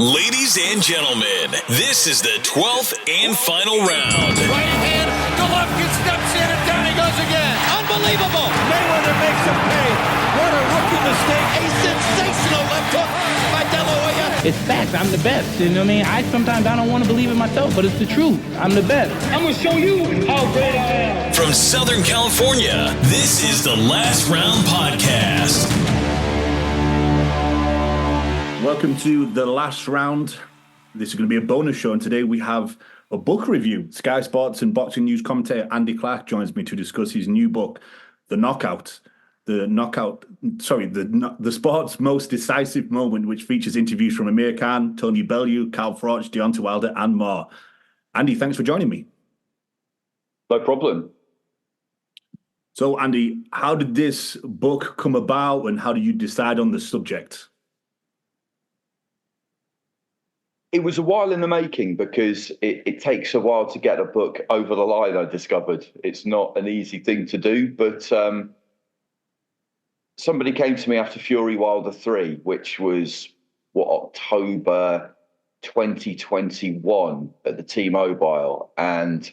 Ladies and gentlemen, this is the 12th and final round. Right hand, Golovkin steps in and down he goes again. Unbelievable. Mayweather makes him pay. What a rookie mistake. A sensational left hook by De La Hoya. It's facts. I'm the best. You know what I mean? Sometimes I don't want to believe it myself, but it's the truth. I'm the best. I'm going to show you how great I am. From Southern California, this is the Last Round Podcast. Welcome to the Last Round. This is going to be a bonus show, and today we have a book review. Sky Sports and boxing news commentator Andy Clarke joins me to discuss his new book, The Sport's Most Decisive Moment, which features interviews from Amir Khan, Tony Bellew, Carl Froch, Deontay Wilder, and more. Andy, thanks for joining me. No problem. So, Andy, how did this book come about, and how did you decide on the subject? It was a while in the making because it takes a while to get a book over the line, I discovered. It's not an easy thing to do, but somebody came to me after Fury Wilder 3, which was, October 2021 at the T-Mobile, and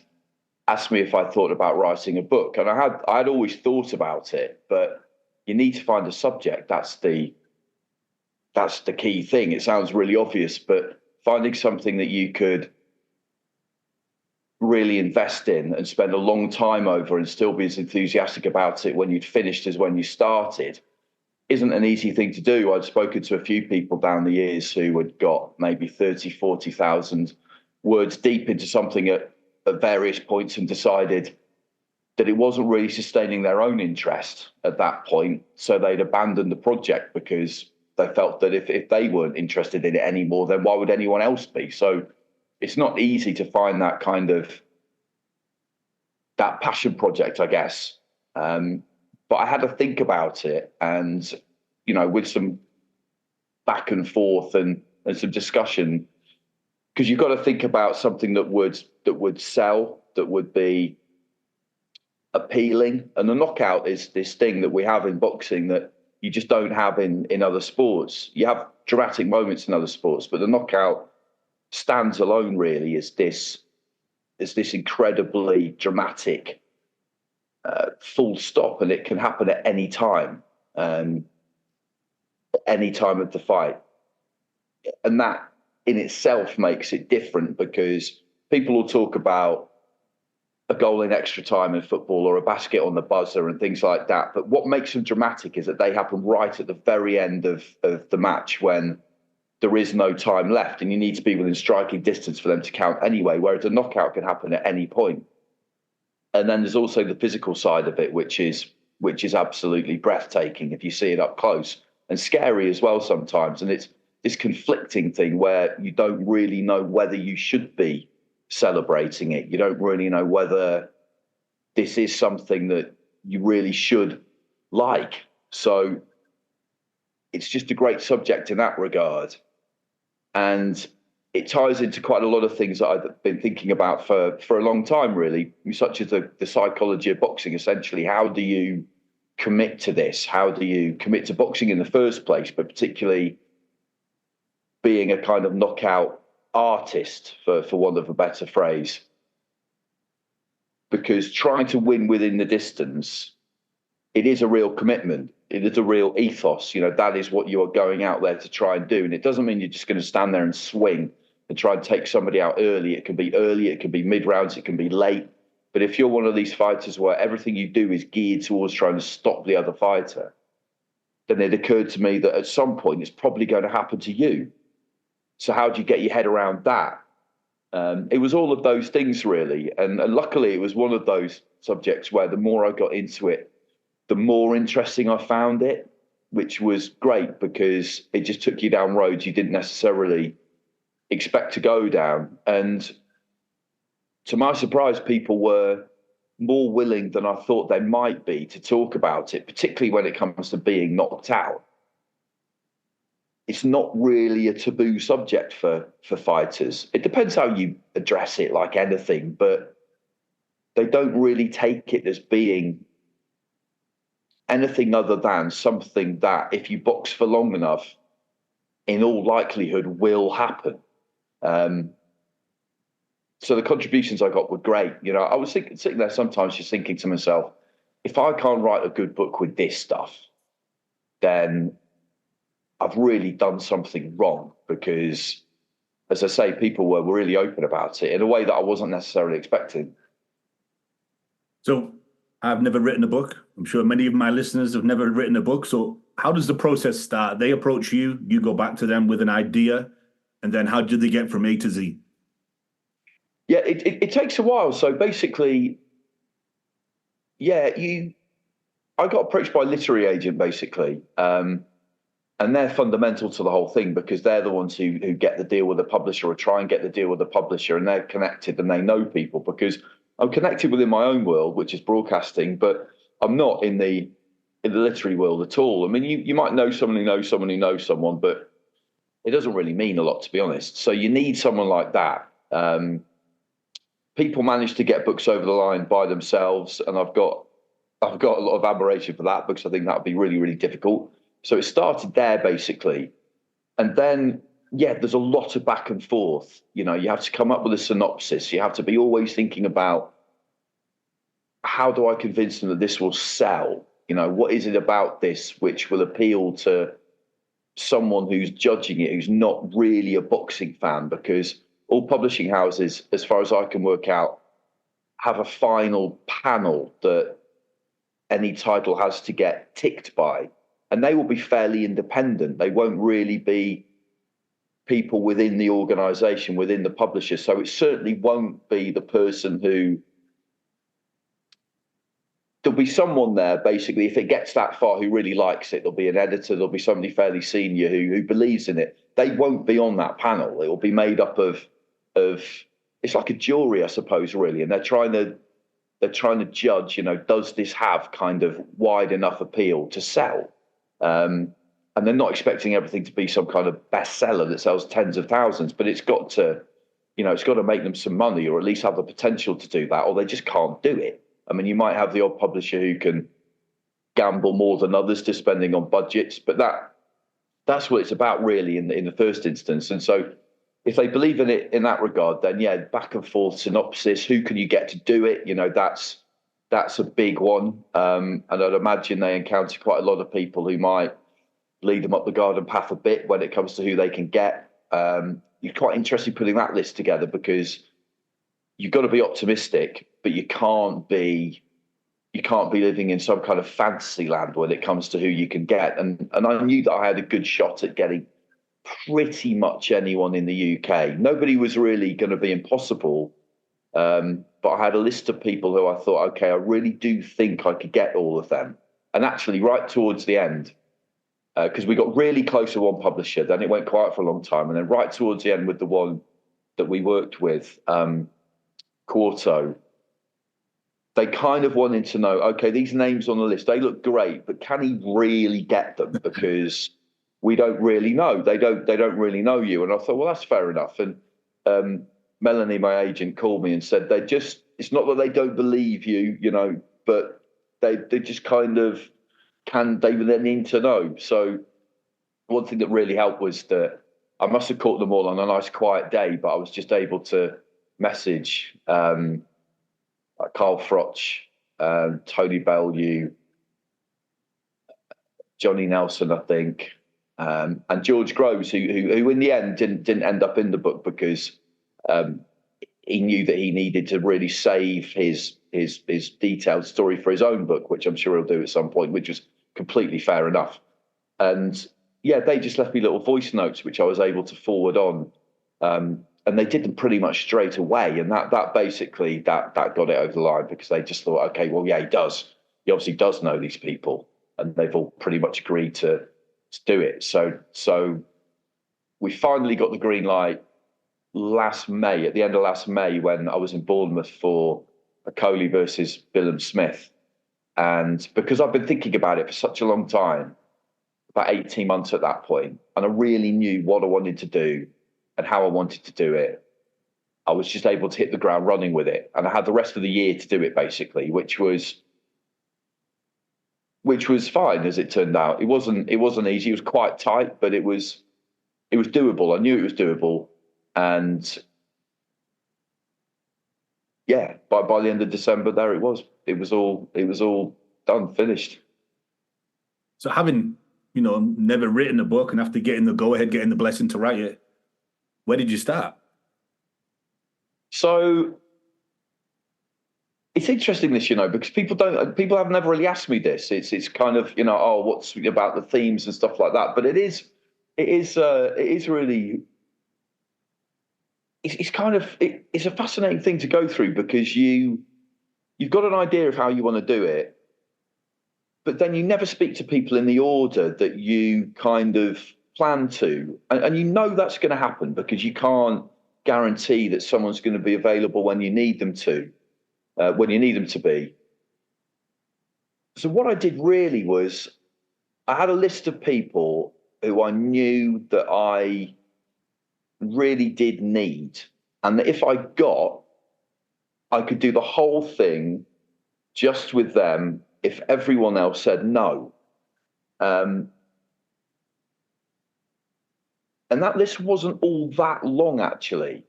asked me if I thought about writing a book. And I'd always thought about it, but you need to find a subject. That's the key thing. It sounds really obvious, but finding something that you could really invest in and spend a long time over and still be as enthusiastic about it when you'd finished as when you started isn't an easy thing to do. I'd spoken to a few people down the years who had got maybe 30, 40,000 words deep into something at various points and decided that it wasn't really sustaining their own interest at that point. So they'd abandoned the project because they felt that if they weren't interested in it anymore, then why would anyone else be? So it's not easy to find that kind of that passion project, I guess. But I had to think about it, and with some back and forth and some discussion, because you've got to think about something that would sell, that would be appealing. And the knockout is this thing that we have in boxing that you just don't have in other sports. You have dramatic moments in other sports, but the knockout stands alone really as this incredibly dramatic full stop, and it can happen at any time, any time of the fight. And that in itself makes it different, because people will talk about a goal in extra time in football or a basket on the buzzer and things like that. But what makes them dramatic is that they happen right at the very end of the match when there is no time left and you need to be within striking distance for them to count anyway, whereas a knockout can happen at any point. And then there's also the physical side of it, which is absolutely breathtaking if you see it up close, and scary as well sometimes. And it's this conflicting thing where you don't really know whether you should be celebrating it. You don't really know whether this is something that you really should like. So it's just a great subject in that regard. And it ties into quite a lot of things that I've been thinking about for a long time, really, such as the psychology of boxing. Essentially, how do you commit to this? How do you commit to boxing in the first place, but particularly being a kind of knockout artist, for want of a better phrase? Because trying to win within the distance, it is a real commitment. It is a real ethos. That is what you are going out there to try and do. And it doesn't mean you're just going to stand there and swing and try and take somebody out early. It can be early, it can be mid-rounds, it can be late. But if you're one of these fighters where everything you do is geared towards trying to stop the other fighter, then it occurred to me that at some point it's probably going to happen to you. So how do you get your head around that? It was all of those things, really. And luckily, it was one of those subjects where the more I got into it, the more interesting I found it, which was great because it just took you down roads you didn't necessarily expect to go down. And to my surprise, people were more willing than I thought they might be to talk about it, particularly when it comes to being knocked out. It's not really a taboo subject for fighters. It depends how you address it, like anything, but they don't really take it as being anything other than something that if you box for long enough, in all likelihood will happen. So the contributions I got were great. I was sitting there sometimes just thinking to myself, if I can't write a good book with this stuff, then I've really done something wrong, because, as I say, people were really open about it in a way that I wasn't necessarily expecting. So I've never written a book. I'm sure many of my listeners have never written a book. So how does the process start? They approach you, you go back to them with an idea, and then how do they get from A to Z? Yeah, it takes a while. So basically, I got approached by a literary agent, basically. And they're fundamental to the whole thing, because they're the ones who get the deal with the publisher, or try and get the deal with the publisher, and they're connected and they know people, because I'm connected within my own world, which is broadcasting, but I'm not in the literary world at all. I mean, you might know someone who knows someone who knows someone, but it doesn't really mean a lot, to be honest. So you need someone like that. People manage to get books over the line by themselves, and I've got a lot of admiration for that, because I think that would be really, really difficult. So it started there, basically. And then, there's a lot of back and forth. You have to come up with a synopsis. You have to be always thinking about, how do I convince them that this will sell? What is it about this which will appeal to someone who's judging it, who's not really a boxing fan? Because all publishing houses, as far as I can work out, have a final panel that any title has to get ticked by. And they will be fairly independent. They won't really be people within the organisation, within the publisher. So it certainly won't be the person who... There'll be someone there, basically, if it gets that far, who really likes it. There'll be an editor, there'll be somebody fairly senior who believes in it. They won't be on that panel. It will be made up of it's like a jury, I suppose, really. And they're trying to judge, does this have kind of wide enough appeal to sell? And they're not expecting everything to be some kind of bestseller that sells tens of thousands, but it's got to make them some money, or at least have the potential to do that, or they just can't do it. I mean, you might have the odd publisher who can gamble more than others, depending on budgets, but that's what it's about, really, in the first instance. And so if they believe in it in that regard, then back and forth synopsis, who can you get to do it? That's a big one. And I'd imagine they encounter quite a lot of people who might lead them up the garden path a bit when it comes to who they can get. You're quite interested putting that list together, because you've got to be optimistic, but you can't be living in some kind of fantasy land when it comes to who you can get. And I knew that I had a good shot at getting pretty much anyone in the UK. Nobody was really going to be impossible. But I had a list of people who I thought, okay, I really do think I could get all of them. And actually, right towards the end, because we got really close to one publisher, then it went quiet for a long time. And then right towards the end, with the one that we worked with, Quarto, they kind of wanted to know, okay, these names on the list, they look great, but can he really get them? Because we don't really know. They don't really know you. And I thought, well, that's fair enough. And Melanie, my agent, called me and said, it's not that they don't believe you, but they just kind of they then need to know. So one thing that really helped was that I must have caught them all on a nice quiet day, but I was just able to message Carl Froch, Tony Bellew, Johnny Nelson, I think, and George Groves, who in the end didn't end up in the book, because he knew that he needed to really save his detailed story for his own book, which I'm sure he'll do at some point, which was completely fair enough. And they just left me little voice notes, which I was able to forward on. And they did them pretty much straight away. And that basically got it over the line, because they just thought, okay, well, he does. He obviously does know these people, and they've all pretty much agreed to do it. So we finally got the green light last May, at the end of last May, when I was in Bournemouth for a Coley versus Billum Smith. And because I've been thinking about it for such a long time, about 18 months at that point, and I really knew what I wanted to do and how I wanted to do it, I was just able to hit the ground running with it. And I had the rest of the year to do it, basically, which was fine, as it turned out. It wasn't easy. It was quite tight, but it was it was doable. I knew it was doable. And yeah, by the end of December, there it was. It was all done, finished. So having, never written a book and after getting the go-ahead, getting the blessing to write it, where did you start? So it's interesting this, because people have never really asked me this. It's kind of, what's about the themes and stuff like that. But it is really, it's a fascinating thing to go through because you've got an idea of how you want to do it, but then you never speak to people in the order that you kind of plan to, and that's going to happen because you can't guarantee that someone's going to be available when you need them to. When you need them to be. So what I did really was I had a list of people who I knew that I really did need, and that if I could do the whole thing just with them if everyone else said no. And that list wasn't all that long, actually.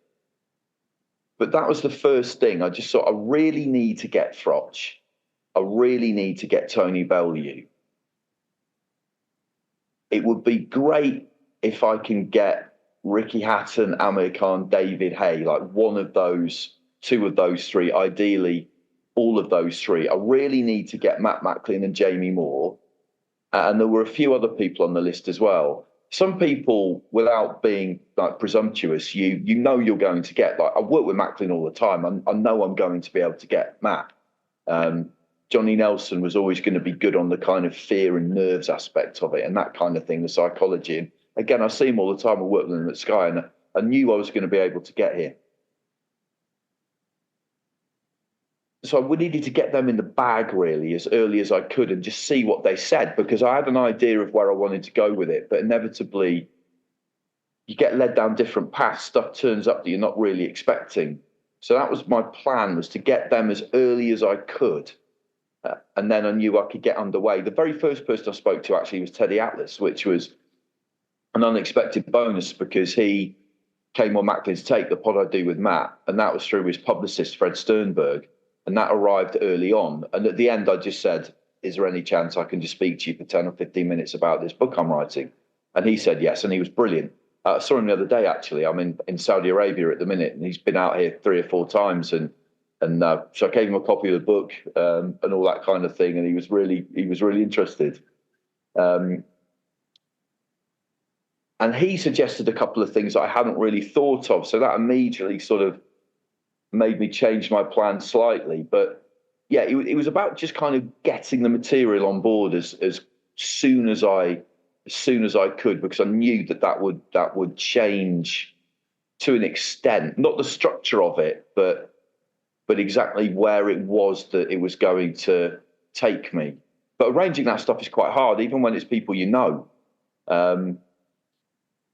But that was the first thing. I just thought, I really need to get Frotch. I really need to get Tony Bellew. It would be great if I can get Ricky Hatton, Amir Khan, David Hay, like one of those, two of those three, ideally all of those three. I really need to get Matt Macklin and Jamie Moore. And there were a few other people on the list as well. Some people, without being like presumptuous, you know you're going to get. Like I work with Macklin all the time. I know I'm going to be able to get Matt. Johnny Nelson was always going to be good on the kind of fear and nerves aspect of it and that kind of thing, the psychology. And again, I see him all the time. I work with him at Sky, and I knew I was going to be able to get here. So we needed to get them in the bag really as early as I could and just see what they said, because I had an idea of where I wanted to go with it, but inevitably you get led down different paths. Stuff turns up that you're not really expecting. So that was my plan, was to get them as early as I could. And then I knew I could get underway. The very first person I spoke to actually was Teddy Atlas, which was an unexpected bonus because he came on Macklin's Take, the pod I do with Matt, and that was through his publicist, Fred Sternberg. And that arrived early on. And at the end, I just said, is there any chance I can just speak to you for 10 or 15 minutes about this book I'm writing? And he said yes, and he was brilliant. I saw him the other day, actually. I'm in Saudi Arabia at the minute, and he's been out here 3 or 4 times. And so I gave him a copy of the book and all that kind of thing, and he was really interested. And he suggested a couple of things that I hadn't really thought of. So that immediately sort of made me change my plan slightly. But yeah, it was about just kind of getting the material on board as soon as I could, because I knew that would change to an extent, not the structure of it, but exactly where it was that it was going to take me. But arranging that stuff is quite hard, even when it's people you know.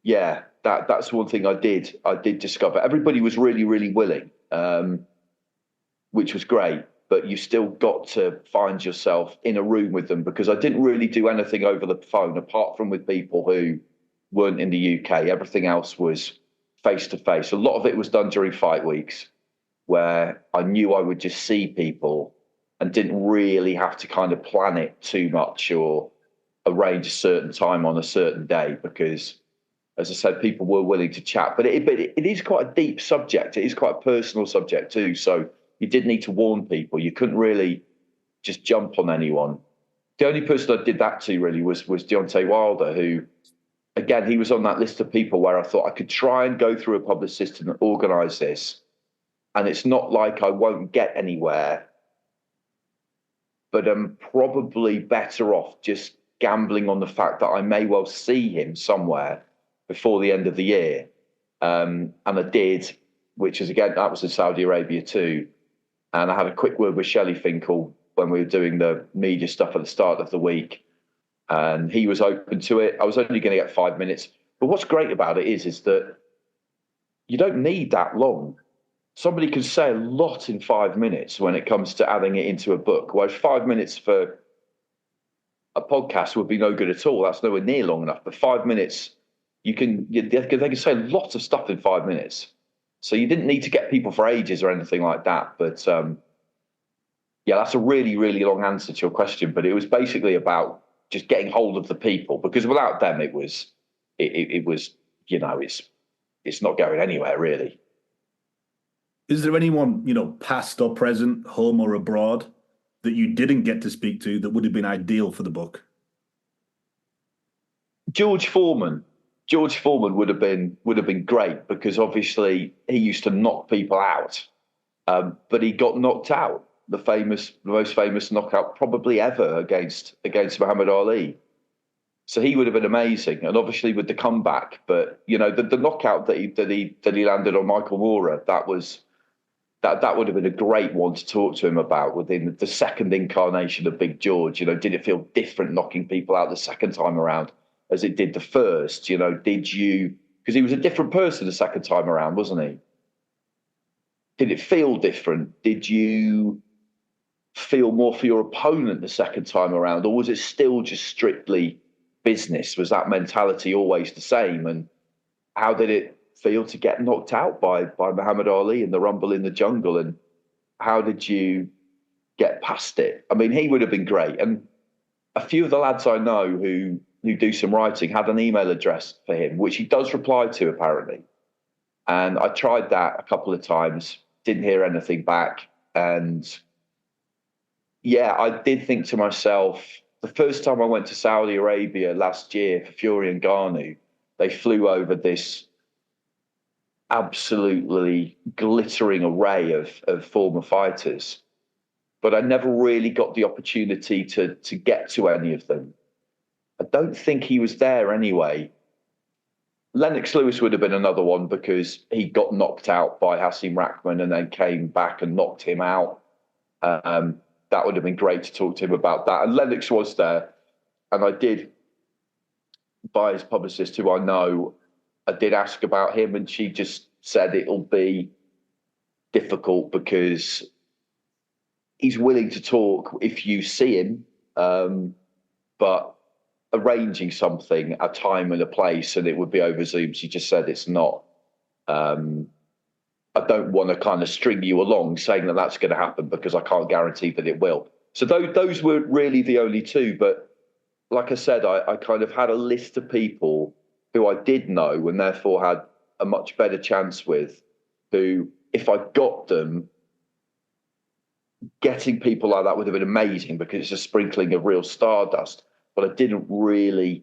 Yeah, that's one thing I did discover. Everybody was really, really willing, which was great. But you still got to find yourself in a room with them, because I didn't really do anything over the phone apart from with people who weren't in the UK. Everything else was face to face. A lot of it was done during fight weeks, where I knew I would just see people and didn't really have to kind of plan it too much or arrange a certain time on a certain day, because, as I said, people were willing to chat. But it is quite a deep subject. It is quite a personal subject too. So you did need to warn people. You couldn't really just jump on anyone. The only person I did that to really was Deontay Wilder, who, again, he was on that list of people where I thought I could try and go through a publicist and organise this. And it's not like I won't get anywhere, but I'm probably better off just gambling on the fact that I may well see him somewhere before the end of the year. And I did, which is, again, that was in Saudi Arabia too. And I had a quick word with Shelley Finkel when we were doing the media stuff at the start of the week. And he was open to it. I was only going to get 5 minutes. But what's great about it is that you don't need that long. Somebody can say a lot in 5 minutes when it comes to adding it into a book, whereas 5 minutes for a podcast would be no good at all. That's nowhere near long enough. But 5 minutes, they can say lots of stuff in 5 minutes. So you didn't need to get people for ages or anything like that. But yeah, that's a really, really long answer to your question. But it was basically about just getting hold of the people, because without them, it was, it's not going anywhere really. Is there anyone, past or present, home or abroad, that you didn't get to speak to that would have been ideal for the book? George Foreman would have been great, because obviously he used to knock people out, but he got knocked out. The most famous knockout probably ever against Muhammad Ali. So he would have been amazing, and obviously with the comeback. But the knockout that he landed on Michael Moorer, that would have been a great one to talk to him about within the second incarnation of Big George. Did it feel different knocking people out the second time around as it did the first? Did you, because he was a different person the second time around, wasn't he? Did it feel different? Did you feel more for your opponent the second time around, or was it still just strictly business? Was that mentality always the same? And how did it feel to get knocked out by Muhammad Ali in the Rumble in the Jungle? And how did you get past it? I mean, he would have been great. And a few of the lads I know who do some writing had an email address for him, which he does reply to apparently. And I tried that a couple of times, didn't hear anything back. And yeah, I did think to myself, the first time I went to Saudi Arabia last year for Fury and Ngannou, they flew over this absolutely glittering array of former fighters, but I never really got the opportunity to get to any of them. I don't think he was there anyway. Lennox Lewis would have been another one, because he got knocked out by Hasim Rahman and then came back and knocked him out. That would have been great to talk to him about that. And Lennox was there, and I did, by his publicist, who I know, I did ask about him, and she just said it'll be difficult because he's willing to talk if you see him, but arranging something, a time and a place, and it would be over Zoom. She just said it's not. I don't want to kind of string you along saying that that's going to happen, because I can't guarantee that it will. So those were really the only two. But like I said, I kind of had a list of people who I did know and therefore had a much better chance with, who, if I got them, getting people like that would have been amazing, because it's a sprinkling of real stardust. But I didn't really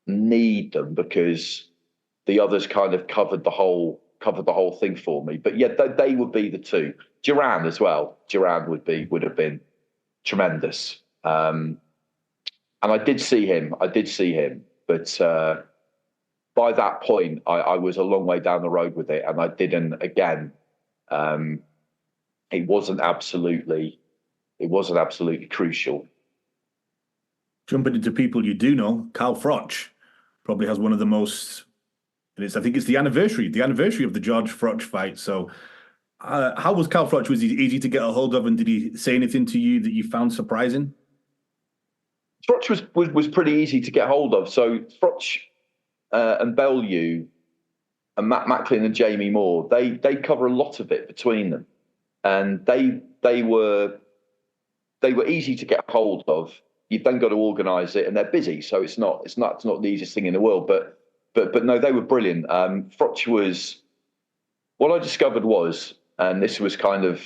need them, because the others kind of covered the whole thing for me. But yeah, they would be the two. Duran as well. Duran would have been tremendous. And I did see him, but by that point, I was a long way down the road with it, and I didn't. Again, it wasn't absolutely crucial. Jumping into people you do know, Carl Froch probably has one of the most. I think it's the anniversary of the George Froch fight. So, how was Carl Froch? Was he easy to get a hold of, and did he say anything to you that you found surprising? Froch was pretty easy to get hold of. So Froch and Bellew and Matt Macklin and Jamie Moore, they cover a lot of it between them, and they were easy to get hold of. You've then got to organise it, and they're busy, so it's not the easiest thing in the world. But no, they were brilliant. Froch was, what I discovered was, and this was kind of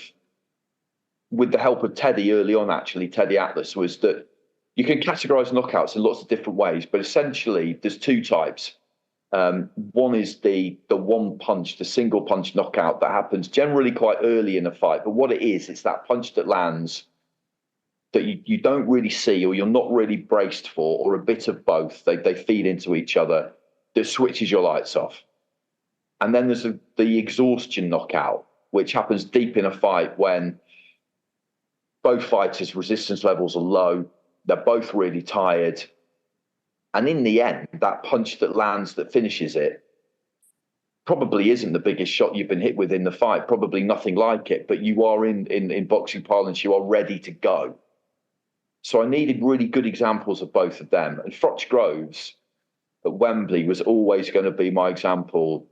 with the help of Teddy early on, actually, Teddy Atlas, was that you can categorise knockouts in lots of different ways, but essentially there's two types. One is the one punch, the single punch knockout that happens generally quite early in a fight. But what it is, it's that punch that lands that you don't really see, or you're not really braced for, or a bit of both. They feed into each other, that switches your lights off. And then there's the exhaustion knockout, which happens deep in a fight when both fighters' resistance levels are low, they're both really tired. And in the end, that punch that lands, that finishes it, probably isn't the biggest shot you've been hit with in the fight, probably nothing like it, but you are in boxing parlance, you are ready to go. So I needed really good examples of both of them. And Froch Groves, at Wembley was always going to be my example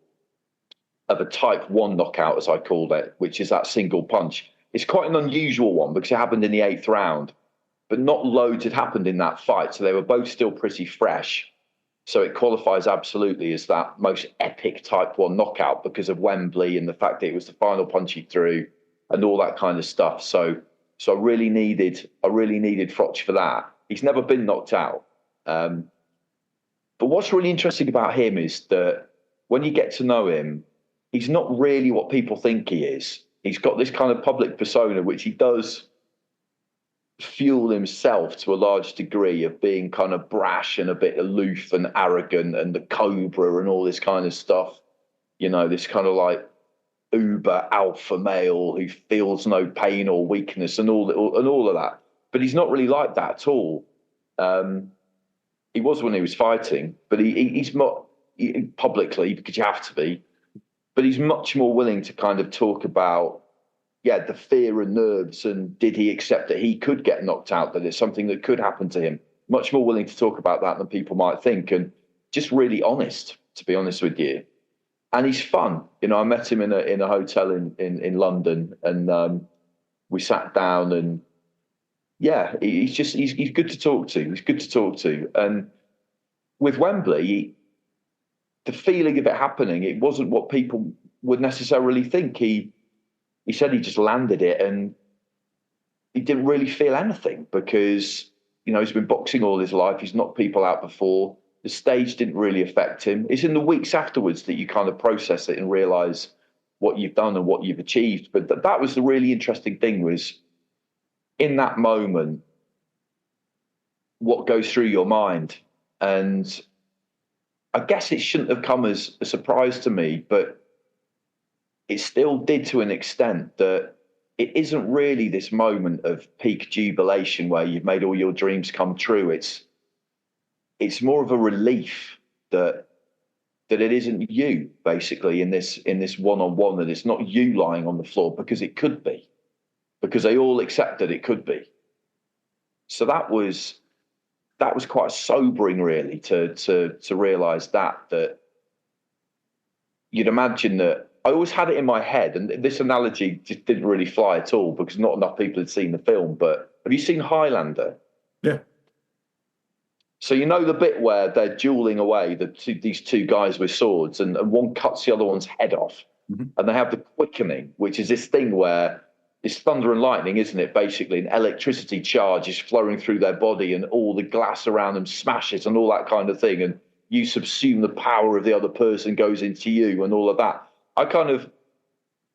of a type 1 knockout, as I called it, which is that single punch. It's quite an unusual one because it happened in the 8th round, but not loads had happened in that fight. So they were both still pretty fresh. So it qualifies absolutely as that most epic type 1 knockout because of Wembley and the fact that it was the final punch he threw and all that kind of stuff. So I really needed Froch for that. He's never been knocked out. But what's really interesting about him is that when you get to know him, he's not really what people think he is. He's got this kind of public persona, which he does fuel himself to a large degree of being kind of brash and a bit aloof and arrogant and the cobra and all this kind of stuff. You know, this kind of like uber alpha male who feels no pain or weakness and all of that. But he's not really like that at all. He was when he was fighting, but he's not publicly, because you have to be, but he's much more willing to kind of talk about, the fear and nerves, and did he accept that he could get knocked out, that it's something that could happen to him. Much more willing to talk about that than people might think, and just really honest, to be honest with you. And he's fun. You know, I met him in a hotel in London, and we sat down, and he's good to talk to. He's good to talk to. And with Wembley, the feeling of it happening, it wasn't what people would necessarily think. He said he just landed it and he didn't really feel anything because, you know, he's been boxing all his life. He's knocked people out before. The stage didn't really affect him. It's in the weeks afterwards that you kind of process it and realise what you've done and what you've achieved. But that was the really interesting thing, was in that moment, what goes through your mind. And I guess it shouldn't have come as a surprise to me, but it still did to an extent, that it isn't really this moment of peak jubilation where you've made all your dreams come true. It's more of a relief that it isn't you, basically, in this one-on-one, that it's not you lying on the floor, because it could be, because they all accepted it could be. So that was quite sobering, really, to realise that you'd imagine that. I always had it in my head, and this analogy just didn't really fly at all because not enough people had seen the film. But have you seen Highlander? Yeah. So you know the bit where they're dueling away, these two guys with swords, and one cuts the other one's head off, and they have the quickening, which is this thing where it's thunder and lightning, isn't it? Basically, an electricity charge is flowing through their body, and all the glass around them smashes, and all that kind of thing, and you subsume the power of the other person goes into you, and all of that.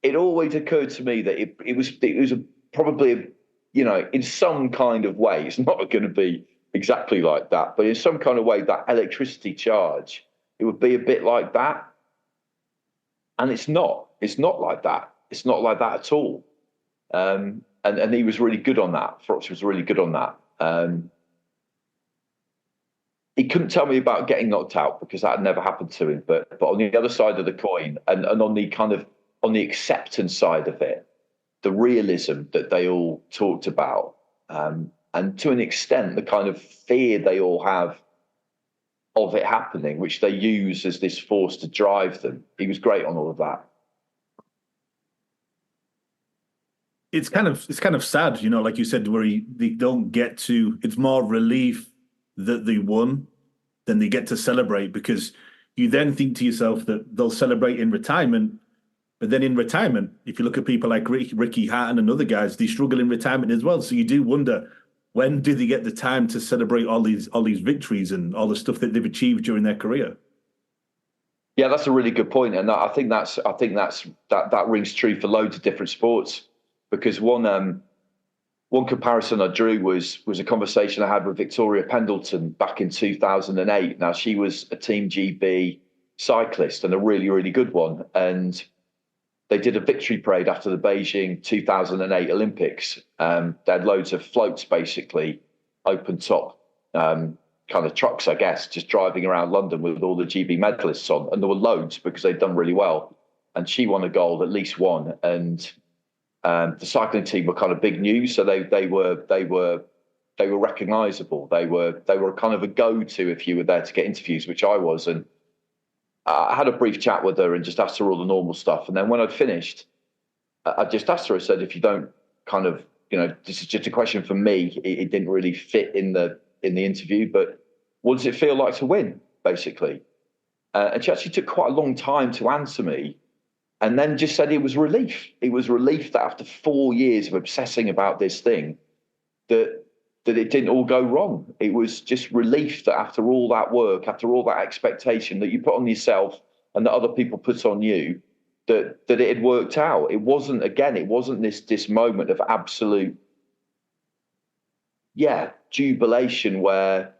It always occurred to me that it was probably, you know, in some kind of way, it's not going to be exactly like that, but in some kind of way, that electricity charge, it would be a bit like that. And it's not like that. It's not like that at all. And he was really good on that. Froch was really good on that. He couldn't tell me about getting knocked out because that had never happened to him. But on the other side of the coin, and on the acceptance side of it, the realism that they all talked about, and to an extent, the kind of fear they all have of it happening, which they use as this force to drive them. He was great on all of that. It's kind of sad, you know, like you said, where they don't get to. It's more relief that they won than they get to celebrate, because you then think to yourself that they'll celebrate in retirement. But then in retirement, if you look at people like Ricky Hatton and other guys, they struggle in retirement as well. So you do wonder, when do they get the time to celebrate all these victories and all the stuff that they've achieved during their career? Yeah, that's a really good point, and I think that rings true for loads of different sports. Because one comparison I drew was a conversation I had with Victoria Pendleton back in 2008. Now, she was a Team GB cyclist, and a really, really good one. And they did a victory parade after the Beijing 2008 Olympics. They had loads of floats, basically, open top kind of trucks, I guess, just driving around London with all the GB medalists on. And there were loads because they'd done really well. And she won a gold, at least one. And the cycling team were kind of big news, so they were recognisable. They were kind of a go-to if you were there to get interviews, which I was. And I had a brief chat with her and just asked her all the normal stuff. And then when I'd finished, I just asked her, I said, if you don't kind of, this is just a question for me. It didn't really fit in the interview, but what does it feel like to win, basically? And she actually took quite a long time to answer me, and then just said it was relief. It was relief that after 4 years of obsessing about this thing, that it didn't all go wrong. It was just relief that after all that work, after all that expectation that you put on yourself and that other people put on you, that it had worked out. It wasn't this moment of absolute, jubilation where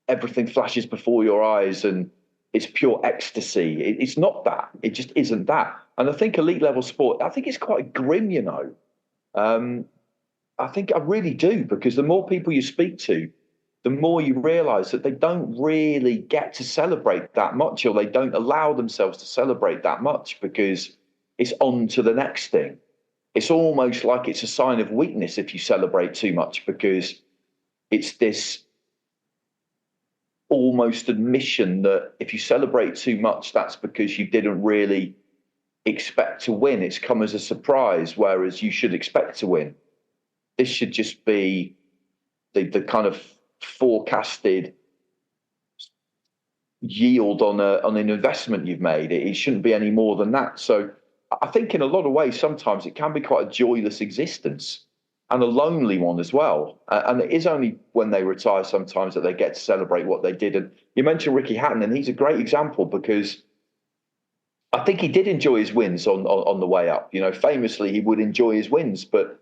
everything flashes before your eyes and it's pure ecstasy. It's not that. It just isn't that. And I think elite level sport, I think it's quite grim, I think I really do, because the more people you speak to, the more you realise that they don't really get to celebrate that much, or they don't allow themselves to celebrate that much because it's on to the next thing. It's almost like it's a sign of weakness if you celebrate too much, because it's this almost admission that if you celebrate too much, that's because you didn't really expect to win. It's come as a surprise, whereas you should expect to win. This should just be the kind of forecasted yield on an investment you've made. It shouldn't be any more than that. So I think in a lot of ways, sometimes it can be quite a joyless existence and a lonely one as well. And it is only when they retire sometimes that they get to celebrate what they did. And you mentioned Ricky Hatton, and he's a great example because I think he did enjoy his wins on the way up. Famously, he would enjoy his wins, but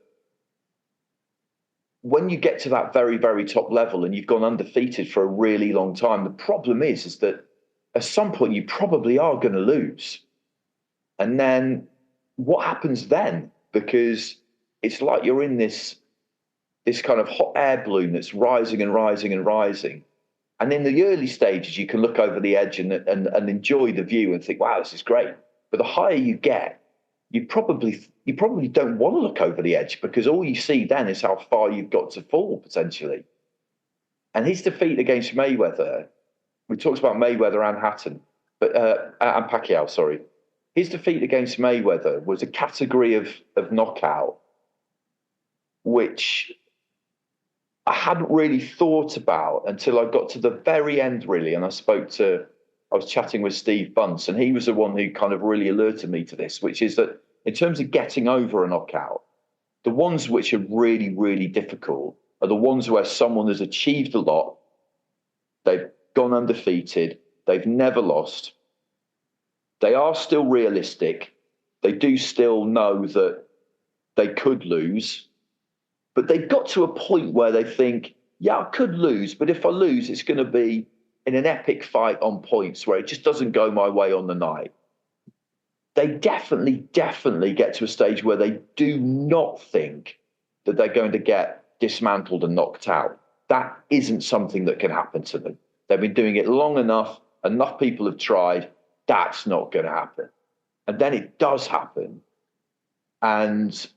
when you get to that very, very top level and you've gone undefeated for a really long time, the problem is that at some point you probably are going to lose. And then what happens then? Because it's like you're in this kind of hot air balloon that's rising and rising and rising. And in the early stages, you can look over the edge and enjoy the view and think, wow, this is great. But the higher you get, you probably don't want to look over the edge, because all you see then is how far you've got to fall potentially. And his defeat against Mayweather, we talked about Mayweather and Hatton, and Pacquiao, sorry. His defeat against Mayweather was a category of knockout which I hadn't really thought about until I got to the very end, really. And I was chatting with Steve Bunce, and he was the one who kind of really alerted me to this, which is that in terms of getting over a knockout, the ones which are really, really difficult are the ones where someone has achieved a lot, they've gone undefeated, they've never lost, they are still realistic, they do still know that they could lose, but they've got to a point where they think, yeah, I could lose, but if I lose, it's going to be in an epic fight on points where it just doesn't go my way on the night. They definitely get to a stage where they do not think that they're going to get dismantled and knocked out. That isn't something that can happen to them. They've been doing it long enough people have tried, that's not going to happen. And then it does happen. And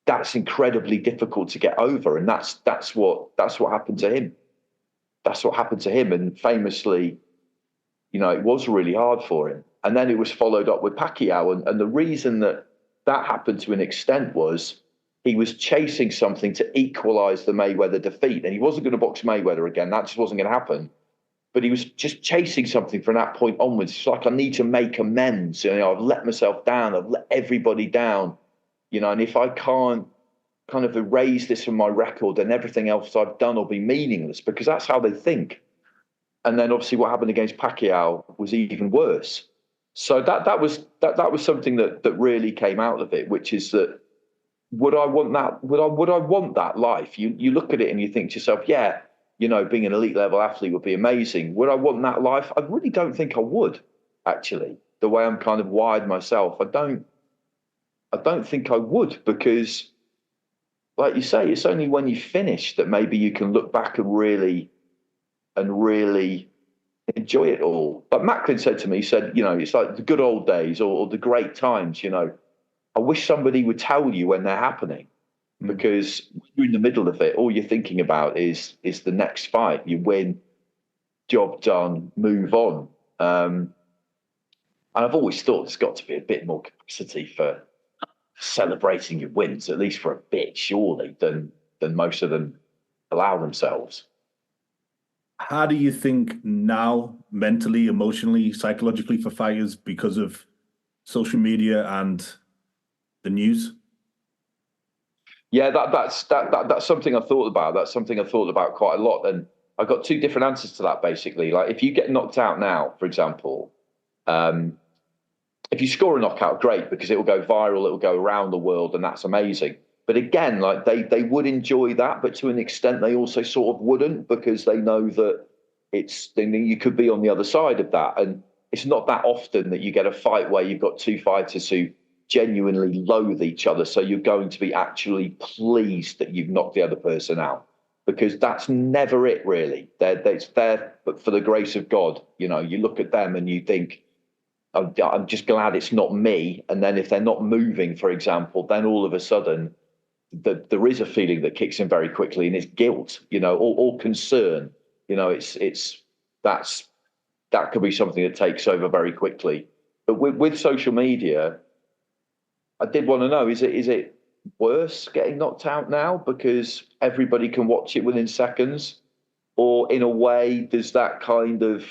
that's incredibly difficult to get over. And that's what happened to him. That's what happened to him. And famously, it was really hard for him. And then it was followed up with Pacquiao. And the reason that happened to an extent was he was chasing something to equalize the Mayweather defeat. And he wasn't going to box Mayweather again. That just wasn't going to happen. But he was just chasing something from that point onwards. It's like, I need to make amends. I've let myself down. I've let everybody down. And if I can't kind of erase this from my record, then everything else I've done will be meaningless, because that's how they think. And then obviously what happened against Pacquiao was even worse. So that was something that really came out of it, which is that would I want that life? You look at it and you think to yourself, yeah, being an elite level athlete would be amazing. Would I want that life? I really don't think I would, actually. The way I'm kind of wired myself, I don't think I would, because like you say, it's only when you finish that maybe you can look back and really enjoy it all. But Macklin said to me, he said, it's like the good old days or the great times, I wish somebody would tell you when they're happening. because you're in the middle of it. All you're thinking about is the next fight. You win, job done, move on. And I've always thought there's got to be a bit more capacity for celebrating your wins, at least for a bit, surely, than most of them allow themselves. How do you think now, mentally, emotionally, psychologically, for fighters because of social media and the news? Yeah, that's something I thought about. That's something I thought about quite a lot, and I got two different answers to that. Basically, like if you get knocked out now, for example, if you score a knockout, great, because it will go viral, it will go around the world, and that's amazing. But again, like they would enjoy that, but to an extent, they also sort of wouldn't, because they know that you could be on the other side of that. And it's not that often that you get a fight where you've got two fighters who genuinely loathe each other. So you're going to be actually pleased that you've knocked the other person out, because that's never it, really. It's there, but for the grace of God, you look at them and you think, I'm just glad it's not me. And then if they're not moving, for example, then all of a sudden there is a feeling that kicks in very quickly, and it's guilt, or concern. That could be something that takes over very quickly. But with social media, I did want to know, is it worse getting knocked out now because everybody can watch it within seconds? Or in a way, does that kind of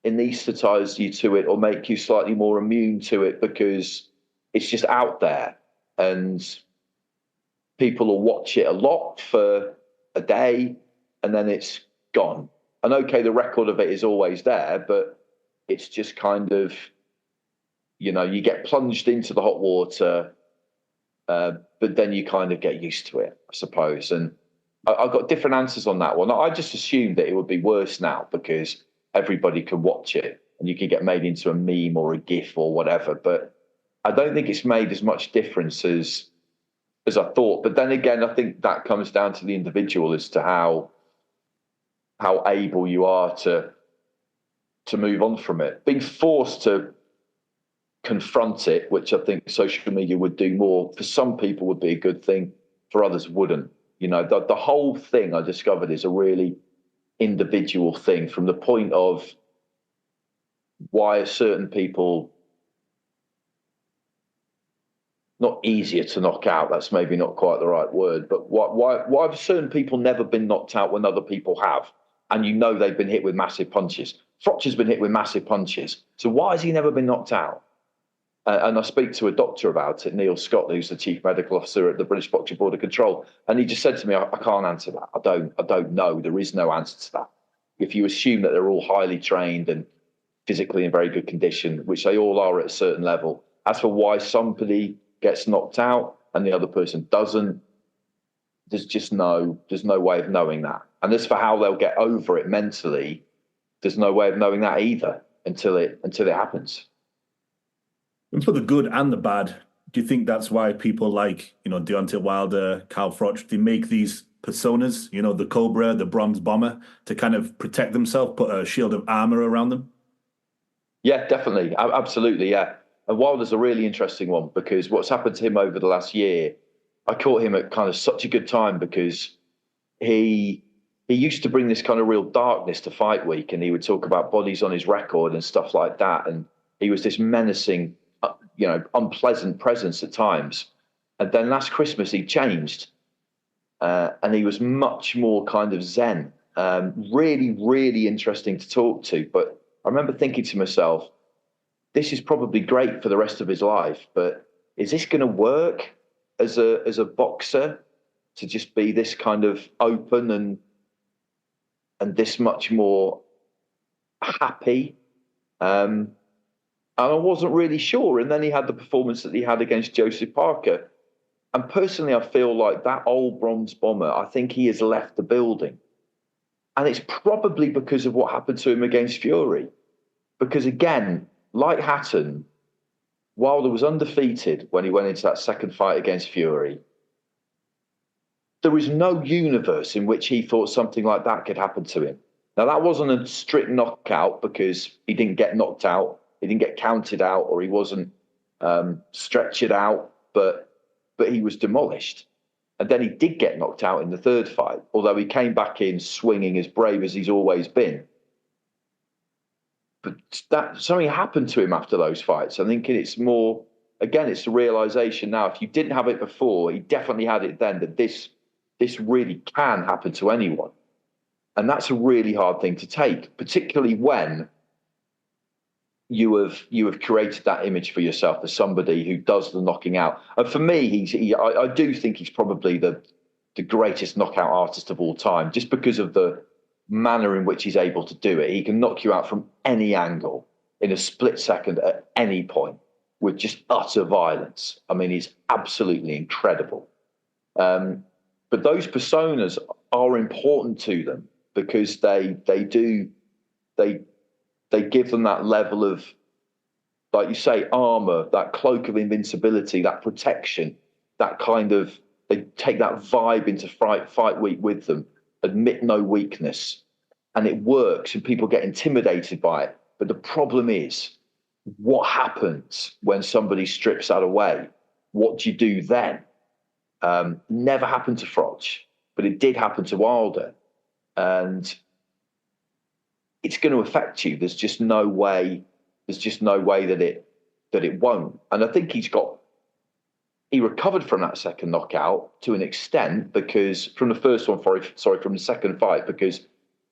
anesthetize you to it or make you slightly more immune to it because it's just out there and people will watch it a lot for a day and then it's gone? And okay, the record of it is always there, but it's just kind of, you get plunged into the hot water, but then you kind of get used to it, I suppose. And I've got different answers on that one. I just assumed that it would be worse now because everybody can watch it and you can get made into a meme or a GIF or whatever. But I don't think it's made as much difference as I thought. But then again, I think that comes down to the individual as to how able you are to move on from it. Being forced to confront it, which I think social media would do more, for some people would be a good thing, for others wouldn't. The whole thing I discovered is a really individual thing, from the point of why are certain people not easier to knock out, that's maybe not quite the right word, but why have certain people never been knocked out when other people have? And they've been hit with massive punches. Frotcher's been hit with massive punches. So why has he never been knocked out? And I speak to a doctor about it, Neil Scott, who's the chief medical officer at the British Boxing Board of Control, and he just said to me, I can't answer that. I don't know. There is no answer to that. If you assume that they're all highly trained and physically in very good condition, which they all are at a certain level, as for why somebody gets knocked out and the other person doesn't, there's no way of knowing that. And as for how they'll get over it mentally, there's no way of knowing that either until it happens. And for the good and the bad, do you think that's why people like, Deontay Wilder, Kyle Froch, they make these personas, the Cobra, the Bronze Bomber, to kind of protect themselves, put a shield of armor around them? Yeah, definitely. Absolutely, yeah. And Wilder's a really interesting one because what's happened to him over the last year, I caught him at kind of such a good time because he used to bring this kind of real darkness to fight week, and he would talk about bodies on his record and stuff like that. And he was this menacing, unpleasant presence at times. And then last Christmas he changed, and he was much more kind of zen. Really, really interesting to talk to. But I remember thinking to myself, this is probably great for the rest of his life, but is this going to work as a boxer, to just be this kind of open and this much more happy? And I wasn't really sure. And then he had the performance that he had against Joseph Parker. And personally, I feel like that old Bronze Bomber, I think he has left the building. And it's probably because of what happened to him against Fury. Because again, like Hatton, Wilder was undefeated when he went into that second fight against Fury. There was no universe in which he thought something like that could happen to him. Now, that wasn't a strict knockout because he didn't get knocked out. He didn't get counted out, or he wasn't stretched out, but he was demolished. And then he did get knocked out in the third fight, although he came back in swinging as brave as he's always been. But that something happened to him after those fights. I think it's more, again, it's the realization now, if you didn't have it before, he definitely had it then, that this really can happen to anyone. And that's a really hard thing to take, particularly when you have created that image for yourself as somebody who does the knocking out. And for me, I do think he's probably the greatest knockout artist of all time, just because of the manner in which he's able to do it. He can knock you out from any angle in a split second at any point with just utter violence. I mean, he's absolutely incredible. But those personas are important to them because they give them that level of, like you say, armor, that cloak of invincibility, that protection, that kind of, they take that vibe into fight week with them, admit no weakness, and it works and people get intimidated by it. But the problem is, what happens when somebody strips that away? What do you do then? Never happened to Froch, but it did happen to Wilder. And it's going to affect you. There's just no way that it won't. And I think he recovered from that second knockout to an extent, because from the second fight, because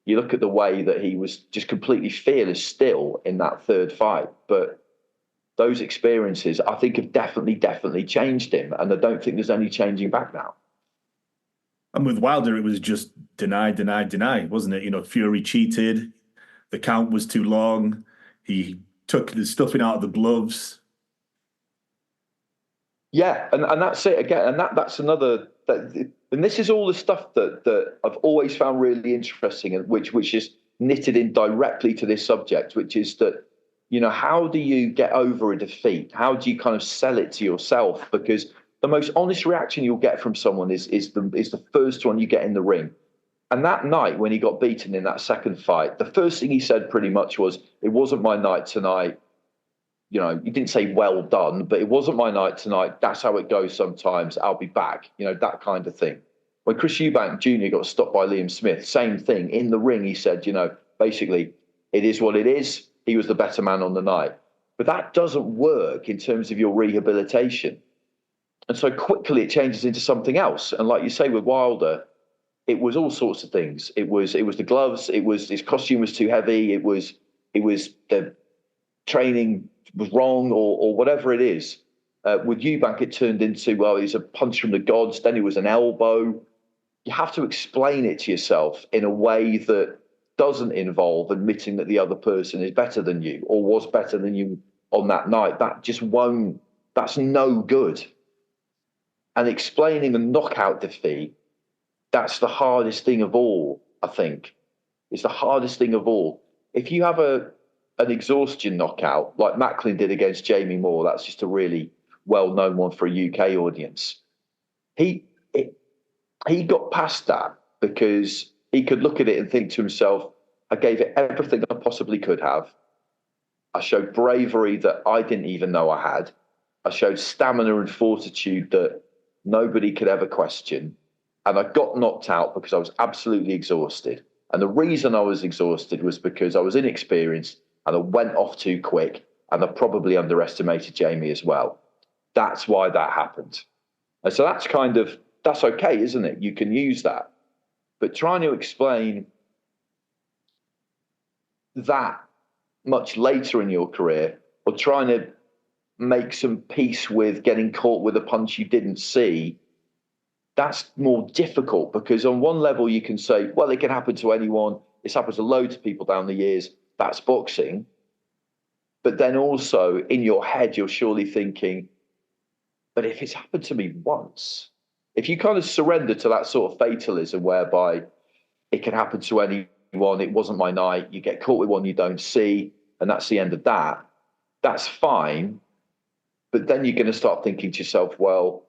you look at the way that he was just completely fearless still in that third fight. But those experiences, I think, have definitely changed him. And I don't think there's any changing back now. And with Wilder, it was just deny, wasn't it? You know, Fury cheated. The count was too long. He took the stuffing out of the gloves. Yeah, and that's it again. And that's another. And this is all the stuff that I've always found really interesting, and which is knitted in directly to this subject, which is that, you know, how do you get over a defeat? How do you kind of sell it to yourself? Because the most honest reaction you'll get from someone is the first one you get in the ring. And that night when he got beaten in that second fight, the first thing he said pretty much was, "It wasn't my night tonight." You know, he didn't say "well done," but "it wasn't my night tonight. That's how it goes sometimes. I'll be back." You know, that kind of thing. When Chris Eubank Jr. got stopped by Liam Smith, same thing. In the ring, he said, you know, basically, it is what it is. He was the better man on the night. But that doesn't work in terms of your rehabilitation. And so quickly it changes into something else. And like you say with Wilder, it was all sorts of things. It was the gloves. It was his costume was too heavy. It was the training was wrong, or whatever it is. With Eubank, it turned into, well, he's a punch from the gods. Then it was an elbow. You have to explain it to yourself in a way that doesn't involve admitting that the other person is better than you or was better than you on that night. That just won't. That's no good. And explaining a knockout defeat, that's the hardest thing of all, I think. It's the hardest thing of all. If you have an exhaustion knockout, like Macklin did against Jamie Moore, that's just a really well-known one for a UK audience. He got past that because he could look at it and think to himself, I gave it everything I possibly could have. I showed bravery that I didn't even know I had. I showed stamina and fortitude that nobody could ever question. And I got knocked out because I was absolutely exhausted. And the reason I was exhausted was because I was inexperienced and I went off too quick, and I probably underestimated Jamie as well. That's why that happened. And so that's okay, isn't it? You can use that. But trying to explain that much later in your career, or trying to make some peace with getting caught with a punch you didn't see, that's more difficult, because on one level you can say, well, it can happen to anyone. It's happened to loads of people down the years. That's boxing. But then also in your head, you're surely thinking, but if it's happened to me once, if you kind of surrender to that sort of fatalism whereby it can happen to anyone, it wasn't my night, you get caught with one you don't see, and that's the end of that, that's fine. But then you're going to start thinking to yourself, well,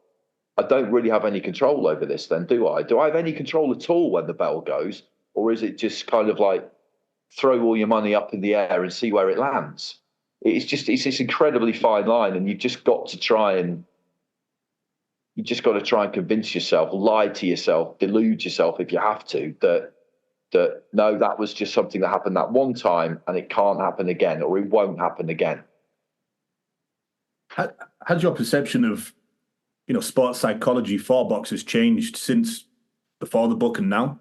I don't really have any control over this then, do I? Do I have any control at all when the bell goes? Or is it just kind of like throw all your money up in the air and see where it lands? It's this incredibly fine line, and you've just got to try and you just got to try and convince yourself, lie to yourself, delude yourself if you have to, that no, that was just something that happened that one time and it can't happen again, or it won't happen again. Has your perception of, sports psychology for boxers changed since before the book and now?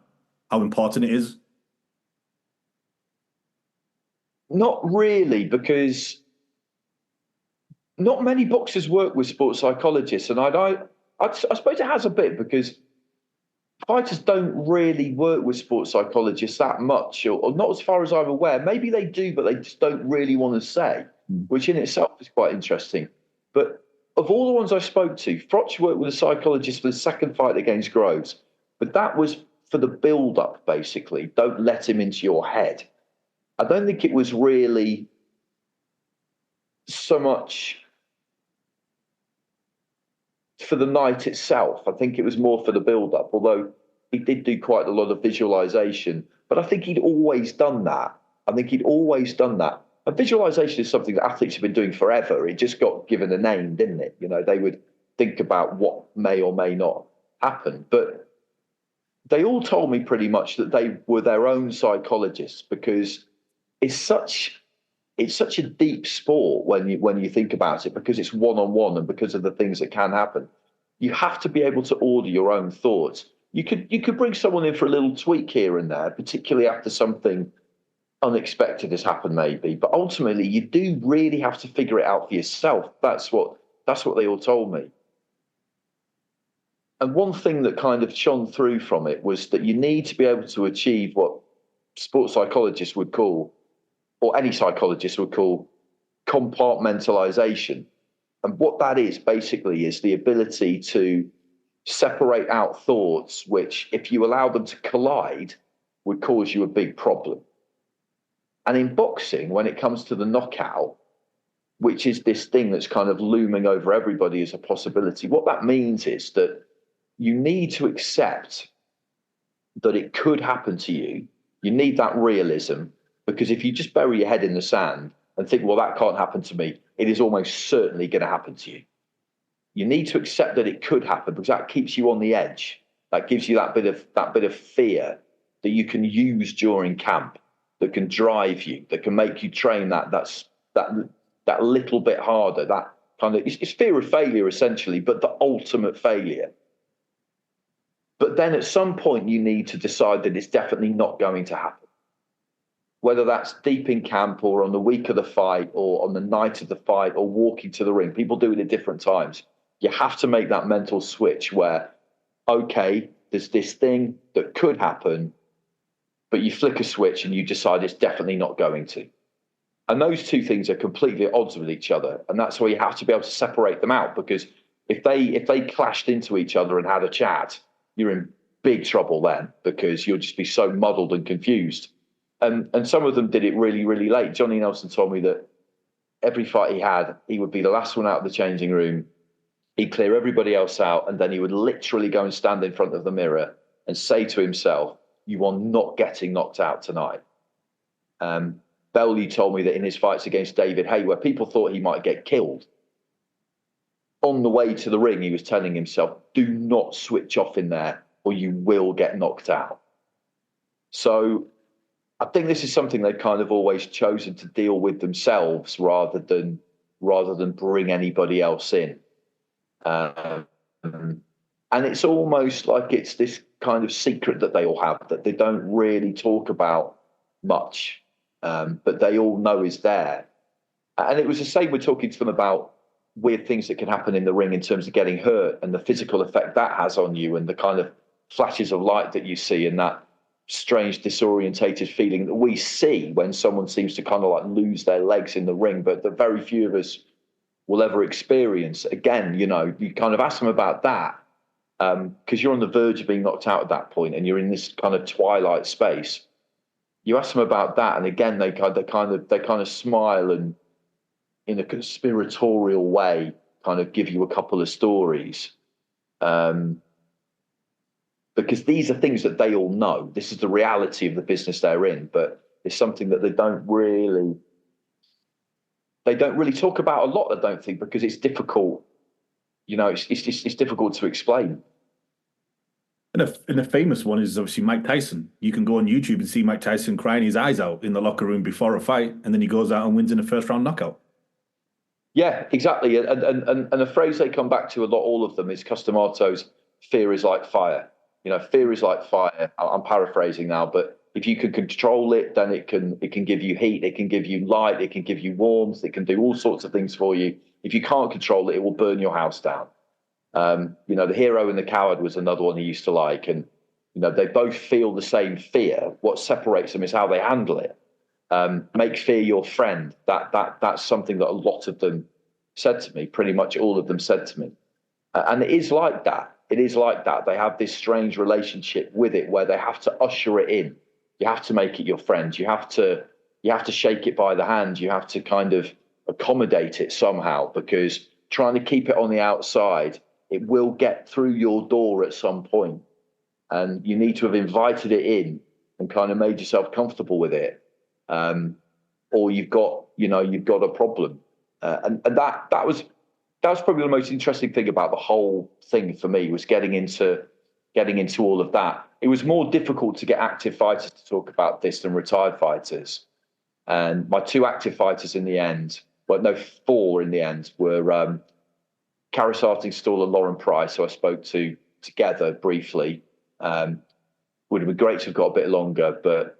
How important it is? Not really, because not many boxers work with sports psychologists, and I suppose it has a bit, because fighters don't really work with sports psychologists that much, or not as far as I'm aware. Maybe they do, but they just don't really want to say, which in itself is quite interesting. But of all the ones I spoke to, Froch worked with a psychologist for the second fight against Groves, but that was for the build-up, basically. Don't let him into your head. I don't think it was really so much for the night itself. I think it was more for the build-up, although he did do quite a lot of visualization. But I think he'd always done that. And visualization is something that athletes have been doing forever. It just got given a name, didn't it? They would think about what may or may not happen. But they all told me pretty much that they were their own psychologists, because it's such a deep sport when you think about it, because it's one-on-one and because of the things that can happen. You have to be able to order your own thoughts. You could bring someone in for a little tweak here and there, particularly after something unexpected has happened, maybe. But ultimately, you do really have to figure it out for yourself. That's what they all told me. And one thing that kind of shone through from it was that you need to be able to achieve what sports psychologists would call, or any psychologist would call, compartmentalization. And what that is basically is the ability to separate out thoughts which, if you allow them to collide, would cause you a big problem. And in boxing, when it comes to the knockout, which is this thing that's kind of looming over everybody as a possibility, what that means is that you need to accept that it could happen to you. You need that realism, because if you just bury your head in the sand and think, well, that can't happen to me, it is almost certainly going to happen to you. You need to accept that it could happen, because that keeps you on the edge. That gives you that bit of fear that you can use during camp, that can drive you, that can make you train that little bit harder. That kind of, it's fear of failure essentially, but the ultimate failure. But then at some point you need to decide that it's definitely not going to happen. Whether that's deep in camp or on the week of the fight or on the night of the fight or walking to the ring. People do it at different times. You have to make that mental switch where, okay, there's this thing that could happen, but you flick a switch and you decide it's definitely not going to. And those two things are completely at odds with each other. And that's why you have to be able to separate them out, because if they clashed into each other and had a chat, you're in big trouble then, because you'll just be so muddled and confused. And some of them did it really, really late. Johnny Nelson told me that every fight he had, he would be the last one out of the changing room. He'd clear everybody else out, and then he would literally go and stand in front of the mirror and say to himself, you are not getting knocked out tonight. Bellew told me that in his fights against David Haye, where people thought he might get killed, on the way to the ring, he was telling himself, do not switch off in there or you will get knocked out. So I think this is something they've kind of always chosen to deal with themselves rather than bring anybody else in. And it's almost like it's this kind of secret that they all have that they don't really talk about much, but they all know is there. And it was the same with talking to them about weird things that can happen in the ring in terms of getting hurt and the physical effect that has on you and the kind of flashes of light that you see and that strange disorientated feeling that we see when someone seems to kind of like lose their legs in the ring, but that very few of us will ever experience. Again, you kind of ask them about that because you're on the verge of being knocked out at that point and you're in this kind of twilight space. You ask them about that, and again, they kind of smile and, in a conspiratorial way, kind of give you a couple of stories. Because these are things that they all know. This is the reality of the business they're in, but it's something that they don't really talk about a lot, I don't think, because it's difficult. it's difficult to explain. And a famous one is obviously Mike Tyson. You can go on YouTube and see Mike Tyson crying his eyes out in the locker room before a fight, and then he goes out and wins in a first round knockout. Yeah, exactly. And a phrase they come back to a lot, all of them, is Customato's fear is like fire. Fear is like fire. I'm paraphrasing now, but if you can control it, then it can give you heat, it can give you light, it can give you warmth, it can do all sorts of things for you. If you can't control it, it will burn your house down. The hero and the coward was another one he used to like, and they both feel the same fear. What separates them is how they handle it. Make fear your friend. That's something that a lot of them said to me. Pretty much all of them said to me, and it is like that. It is like that. They have this strange relationship with it where they have to usher it in. You have to make it your friend. You have to shake it by the hand. You have to kind of accommodate it somehow, because trying to keep it on the outside, it will get through your door at some point, and you need to have invited it in and kind of made yourself comfortable with it, or you've got a problem. And that was probably the most interesting thing about the whole thing for me, was getting into all of that. It was more difficult to get active fighters to talk about this than retired fighters. And my two active fighters in the end, four in the end, were Karis Artingstall and Lauren Price, who I spoke to together briefly. Would have been great to have got a bit longer, but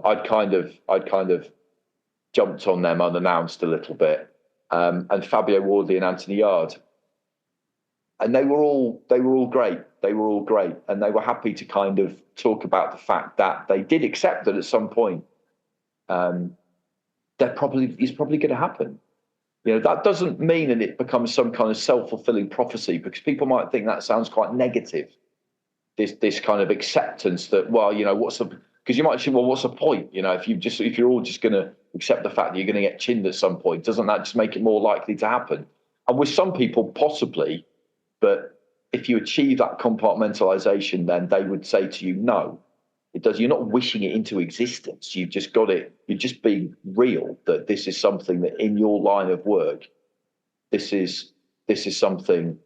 I'd kind of jumped on them unannounced a little bit. And Fabio Wardley and Anthony Yard. And they were all great. They were all great. And they were happy to kind of talk about the fact that they did accept that at some point, it's probably going to happen. That doesn't mean that it becomes some kind of self-fulfilling prophecy, because people might think that sounds quite negative. This kind of acceptance that, because you might say, well, what's the point? If you're all just going to accept the fact that you're going to get chinned at some point, doesn't that just make it more likely to happen? And with some people, possibly, but if you achieve that compartmentalization, then they would say to you, no, it does. You're not wishing it into existence. You've just got it. You're just being real that this is something that in your line of work, this is something,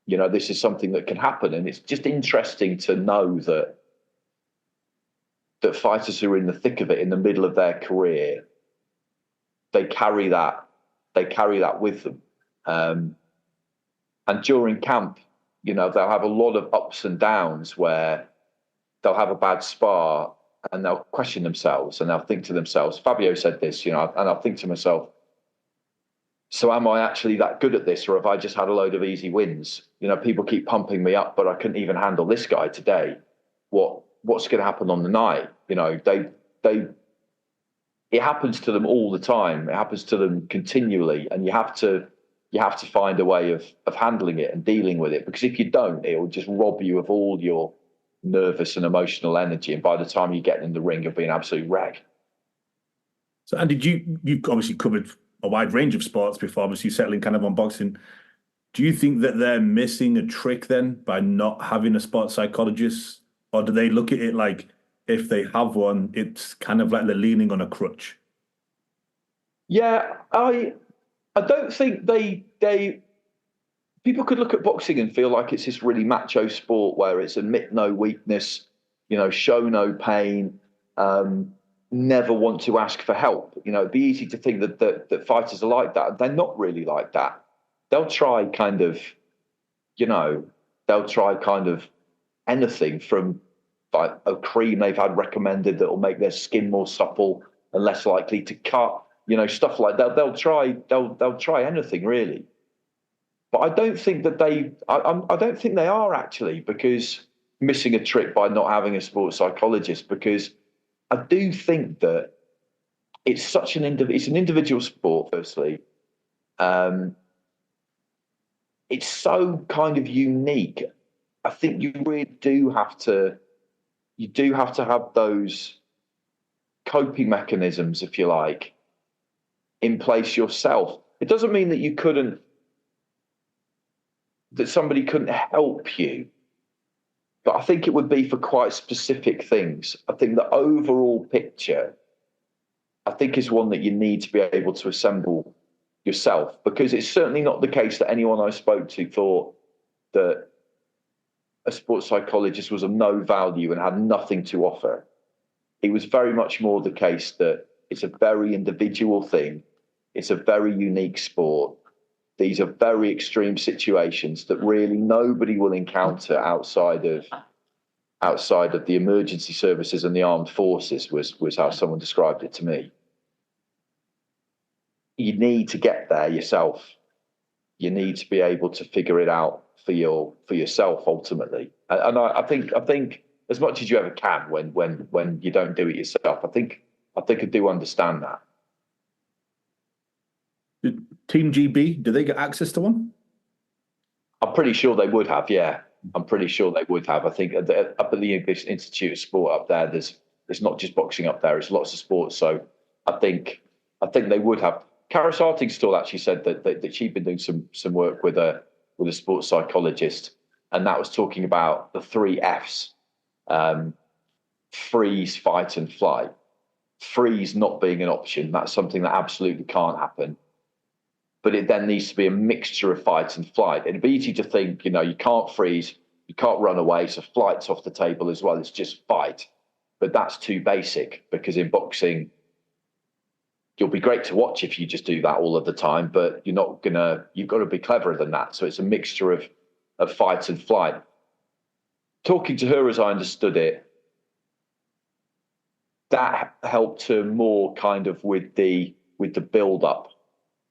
this is something that can happen. And it's just interesting to know that fighters who are in the thick of it, in the middle of their career, they carry that with them. And during camp, they'll have a lot of ups and downs where they'll have a bad spar and they'll question themselves and they'll think to themselves, Fabio said this, and I'll think to myself, so am I actually that good at this, or have I just had a load of easy wins? People keep pumping me up, but I couldn't even handle this guy today. What's going to happen on the night? It happens to them all the time. It happens to them continually, and you have to find a way of handling it and dealing with it, because if you don't, it will just rob you of all your nervous and emotional energy, and by the time you get in the ring, you'll be an absolute wreck. So, and you obviously covered a wide range of sports before, obviously settling kind of on boxing. Do you think that they're missing a trick then by not having a sports psychologist, or do they look at it like if they have one, it's kind of like they're leaning on a crutch? Yeah, I don't think they people could look at boxing and feel like it's this really macho sport where it's admit no weakness, show no pain, never want to ask for help. It'd be easy to think that fighters are like that. They're not really like that. They'll try kind of anything, from like a cream they've had recommended that will make their skin more supple and less likely to cut, stuff like that. They'll try anything really. But I don't think that I don't think they are actually, because missing a trick by not having a sports psychologist, because I do think that it's such it's an individual sport, firstly. It's so kind of unique. I think you really do have to have those coping mechanisms, if you like, in place yourself. It doesn't mean that that somebody couldn't help you, but I think it would be for quite specific things. I think the overall picture, I think, is one that you need to be able to assemble yourself, because it's certainly not the case that anyone I spoke to thought that a sports psychologist was of no value and had nothing to offer. It was very much more the case that it's a very individual thing. It's a very unique sport. These are very extreme situations that really nobody will encounter outside of the emergency services and the armed forces, was how someone described it to me. You need to get there yourself. You need to be able to figure it out for yourself ultimately. And I think as much as you ever can when you don't do it yourself, I think I do understand that. Did Team GB, do they get access to one? I'm pretty sure they would have, yeah. I'm pretty sure they would have. I think up at the English Institute of Sport up there, there's not just boxing up there, it's lots of sports. So I think they would have. Karis Artingstall actually said that she'd been doing some work with a sports psychologist, and that was talking about the 3 Fs: freeze, fight, and flight. Freeze not being an option. That's something that absolutely can't happen. But it then needs to be a mixture of fight and flight. It'd be easy to think, you can't freeze, you can't run away, so flight's off the table as well. It's just fight. But that's too basic, because in boxing, you'll be great to watch if you just do that all of the time, but you've got to be cleverer than that. So it's a mixture of fight and flight. Talking to her, as I understood it, that helped her more kind of with the build-up.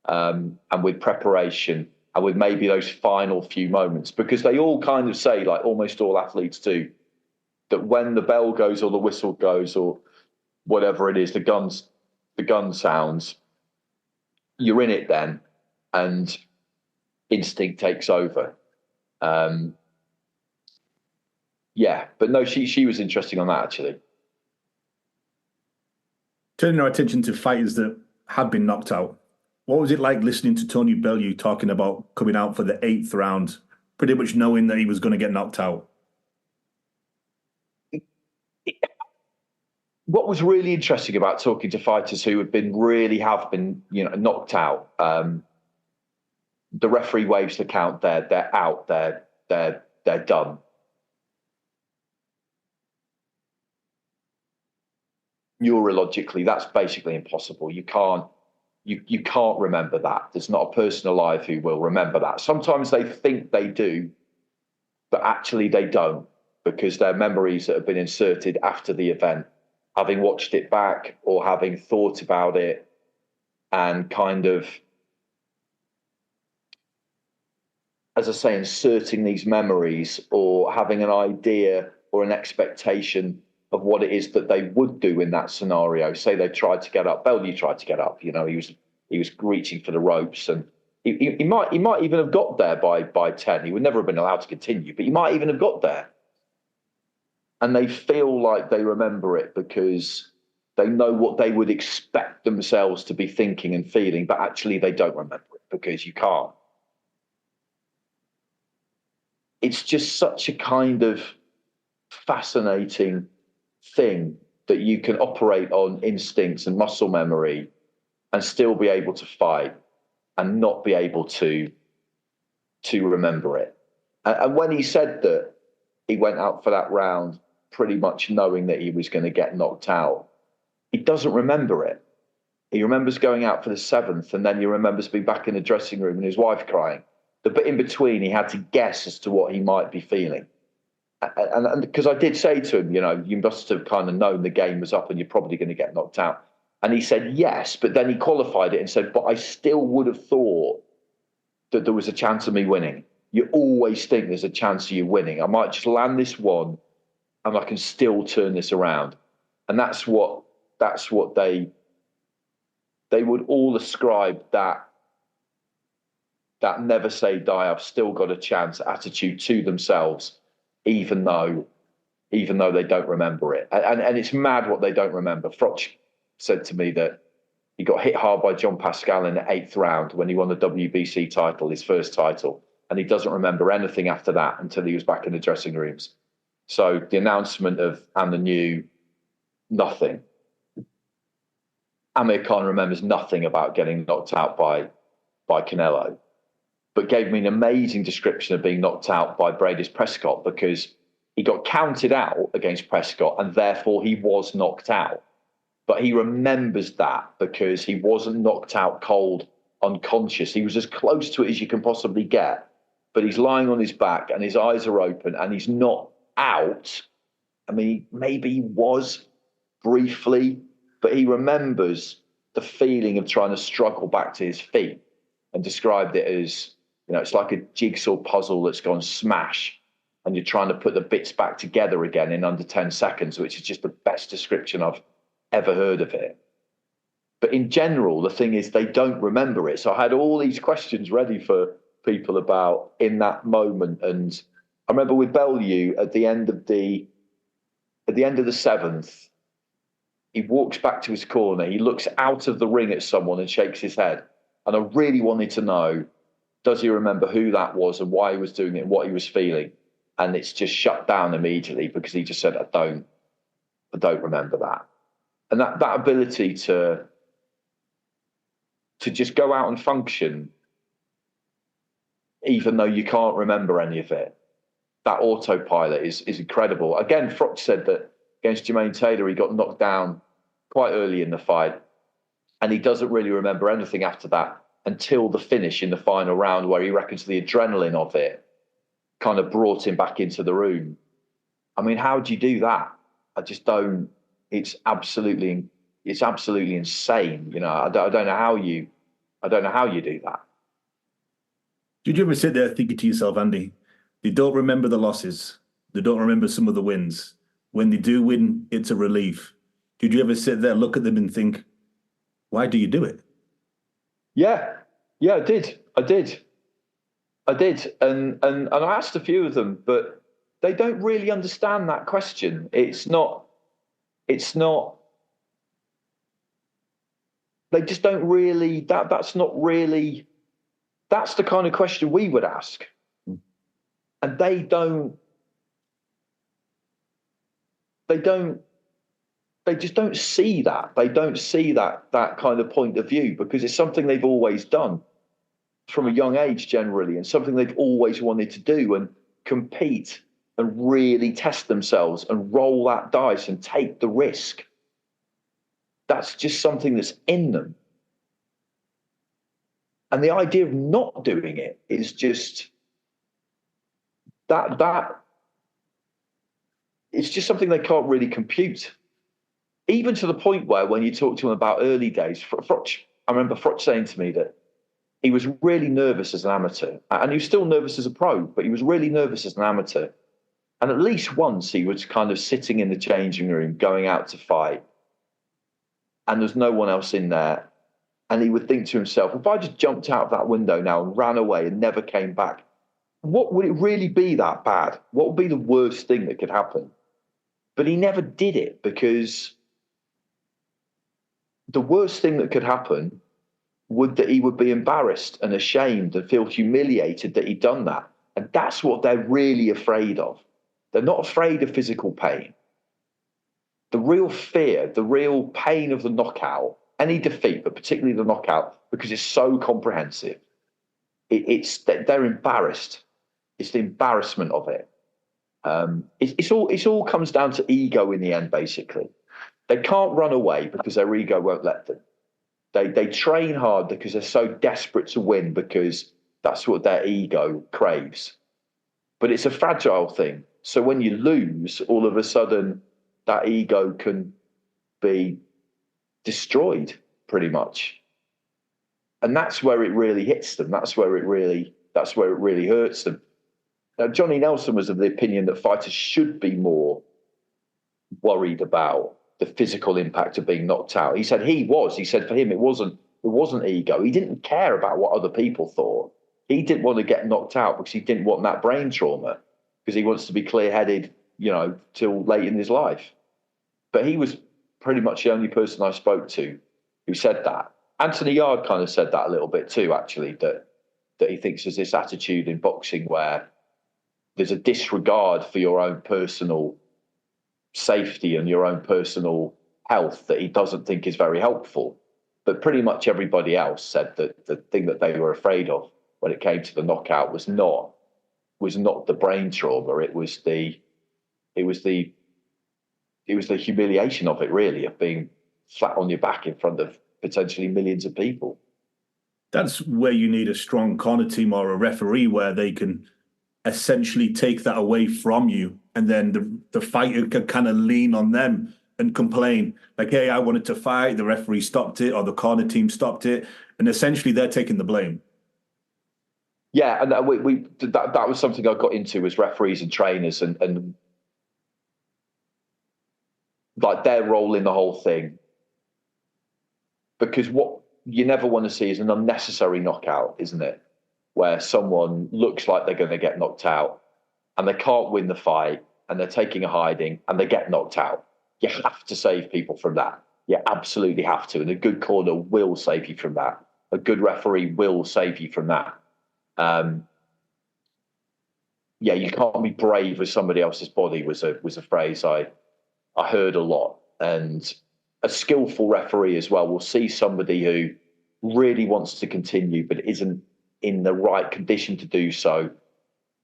And with preparation, and with maybe those final few moments, because they all kind of say, like almost all athletes do, that when the bell goes or the whistle goes or whatever it is, the gun sounds, you're in it then, and instinct takes over. Yeah, but no, she was interesting on that actually. Turning our attention to fighters that have been knocked out, what was it like listening to Tony Bellew talking about coming out for the 8th round, pretty much knowing that he was going to get knocked out? What was really interesting about talking to fighters who have been knocked out, the referee waves the count, they're out, they're done. Neurologically, that's basically impossible. You can't remember that. There's not a person alive who will remember that. Sometimes they think they do, but actually they don't, because they're memories that have been inserted after the event, having watched it back or having thought about it and kind of, as I say, inserting these memories or having an idea or an expectation of what it is that they would do in that scenario. Say they tried to get up. Bellew tried to get up. He was reaching for the ropes, and he might even have got there by 10. He would never have been allowed to continue, but he might even have got there. And they feel like they remember it because they know what they would expect themselves to be thinking and feeling, but actually they don't remember it because you can't. It's just such a kind of fascinating thing that you can operate on instincts and muscle memory and still be able to fight and not be able to remember it. And when he said that he went out for that round pretty much knowing that he was going to get knocked out, he doesn't remember it. He remembers going out for the 7th, and then he remembers being back in the dressing room and his wife crying. The bit in between, he had to guess as to what he might be feeling. And because I did say to him, you must have kind of known the game was up and you're probably going to get knocked out. And he said, yes, but then he qualified it and said, but I still would have thought that there was a chance of me winning. You always think there's a chance of you winning. I might just land this one and I can still turn this around. And that's what they would all ascribe that never say die, I've still got a chance attitude to themselves, even though they don't remember it. And it's mad what they don't remember. Froch said to me that he got hit hard by John Pascal in the 8th round when he won the WBC title, his first title, and he doesn't remember anything after that until he was back in the dressing rooms. So the announcement of and the new, nothing. Amir Khan remembers nothing about getting knocked out by by Canelo, but gave me an amazing description of being knocked out by Bradis Prescott, because he got counted out against Prescott and therefore he was knocked out. But he remembers that because he wasn't knocked out cold, unconscious. He was as close to it as you can possibly get, but he's lying on his back and his eyes are open and he's not out. I mean, maybe he was briefly, but he remembers the feeling of trying to struggle back to his feet, and described it as, it's like a jigsaw puzzle that's gone smash and you're trying to put the bits back together again in under 10 seconds, which is just the best description I've ever heard of it. But in general, the thing is, they don't remember it. So I had all these questions ready for people about in that moment. And I remember with Bellew at the end of the seventh, he walks back to his corner. He looks out of the ring at someone and shakes his head. And I really wanted to know, does he remember who that was and why he was doing it and what he was feeling? And it's just shut down immediately because he just said, I don't remember that. And that ability to just go out and function, even though you can't remember any of it, that autopilot is incredible. Again, Froch said that against Jermaine Taylor, he got knocked down quite early in the fight, and he doesn't really remember anything after that until the finish in the final round, where he reckons the adrenaline of it kind of brought him back into the room. I mean, how do you do that? I just don't. It's absolutely insane. I don't know how you do that. Did you ever sit there thinking to yourself, Andy, they don't remember the losses, they don't remember some of the wins. When they do win, it's a relief. Did you ever sit there, look at them and think, why do you do it? Yeah, I did. And I asked a few of them, but they don't really understand that question. It's not, they just don't really, that's the kind of question we would ask. And they just don't see that. They don't see that kind of point of view, because it's something they've always done from a young age generally, and something they've always wanted to do, and compete and really test themselves and roll that dice and take the risk. That's just something that's in them. And the idea of not doing it is just that it's just something they can't really compute. Even to the point where when you talk to them about early days, Froch, I remember Froch saying to me that he was really nervous as an amateur, and he was still nervous as a pro, but he was really nervous as an amateur. And at least once he was kind of sitting in the changing room, going out to fight, and there's no one else in there. And he would think to himself, if I just jumped out of that window now and ran away and never came back, what would it really be that bad? What would be the worst thing that could happen? But he never did it, because the worst thing that could happen would that he would be embarrassed and ashamed and feel humiliated that he'd done that. And that's what they're really afraid of. They're not afraid of physical pain. The real fear, the real pain of the knockout, any defeat, but particularly the knockout, because it's so comprehensive, it's that they're embarrassed. It's the embarrassment of it. It's all comes down to ego in the end, basically. They can't run away because their ego won't let them. They train hard because they're so desperate to win, because that's what their ego craves. But it's a fragile thing. So when you lose, all of a sudden that ego can be destroyed pretty much. And that's where it really hits them. That's where it really hurts them. Now, Johnny Nelson was of the opinion that fighters should be more worried about the physical impact of being knocked out. He said for him, it wasn't ego. He didn't care about what other people thought. He didn't want to get knocked out because he didn't want that brain trauma, because he wants to be clear-headed, till late in his life. But he was pretty much the only person I spoke to who said that. Anthony Yard kind of said that a little bit too, actually, that he thinks there's this attitude in boxing where there's a disregard for your own personal safety and your own personal health that he doesn't think is very helpful. But pretty much everybody else said that the thing that they were afraid of when it came to the knockout was not the brain trauma. It was the humiliation of it, really, of being flat on your back in front of potentially millions of people. That's where you need a strong corner team or a referee where they can essentially take that away from you, and then the fighter can kind of lean on them and complain like, hey, I wanted to fight, the referee stopped it, or the corner team stopped it, and essentially they're taking the blame. Yeah, and that was something I got into, was referees and trainers and like their role in the whole thing. Because what you never want to see is an unnecessary knockout, isn't it? Where someone looks like they're going to get knocked out and they can't win the fight and they're taking a hiding and they get knocked out. You have to save people from that. You absolutely have to. And a good corner will save you from that. A good referee will save you from that. You can't be brave with somebody else's body was a phrase I heard a lot. And a skillful referee as well will see somebody who really wants to continue but isn't in the right condition to do so,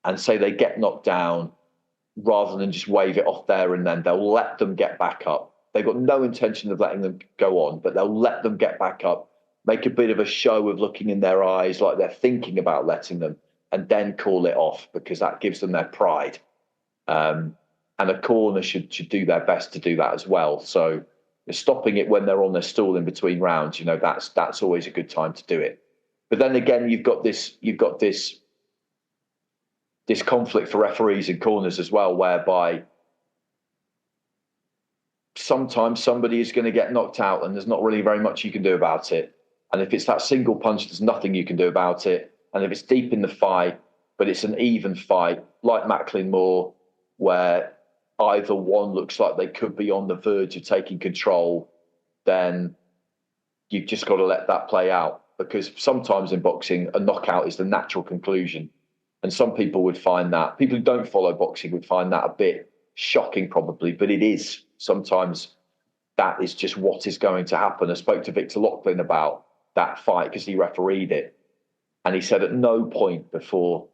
and say they get knocked down, rather than just wave it off there and then. They'll let them get back up. They've got no intention of letting them go on, but they'll let them get back up, make a bit of a show of looking in their eyes like they're thinking about letting them, and then call it off, because that gives them their pride. And a corner should do their best to do that as well. So stopping it when they're on their stool in between rounds, that's always a good time to do it. But then again, you've got this conflict for referees and corners as well, whereby sometimes somebody is going to get knocked out and there's not really very much you can do about it. And if it's that single punch, there's nothing you can do about it. And if it's deep in the fight, but it's an even fight, like Macklin Moore, where either one looks like they could be on the verge of taking control, then you've just got to let that play out. Because sometimes in boxing, a knockout is the natural conclusion. And some people would find that, people who don't follow boxing would find that a bit shocking probably, but it is. Sometimes that is just what is going to happen. I spoke to Victor Loughlin about that fight because he refereed it. And he said at no point before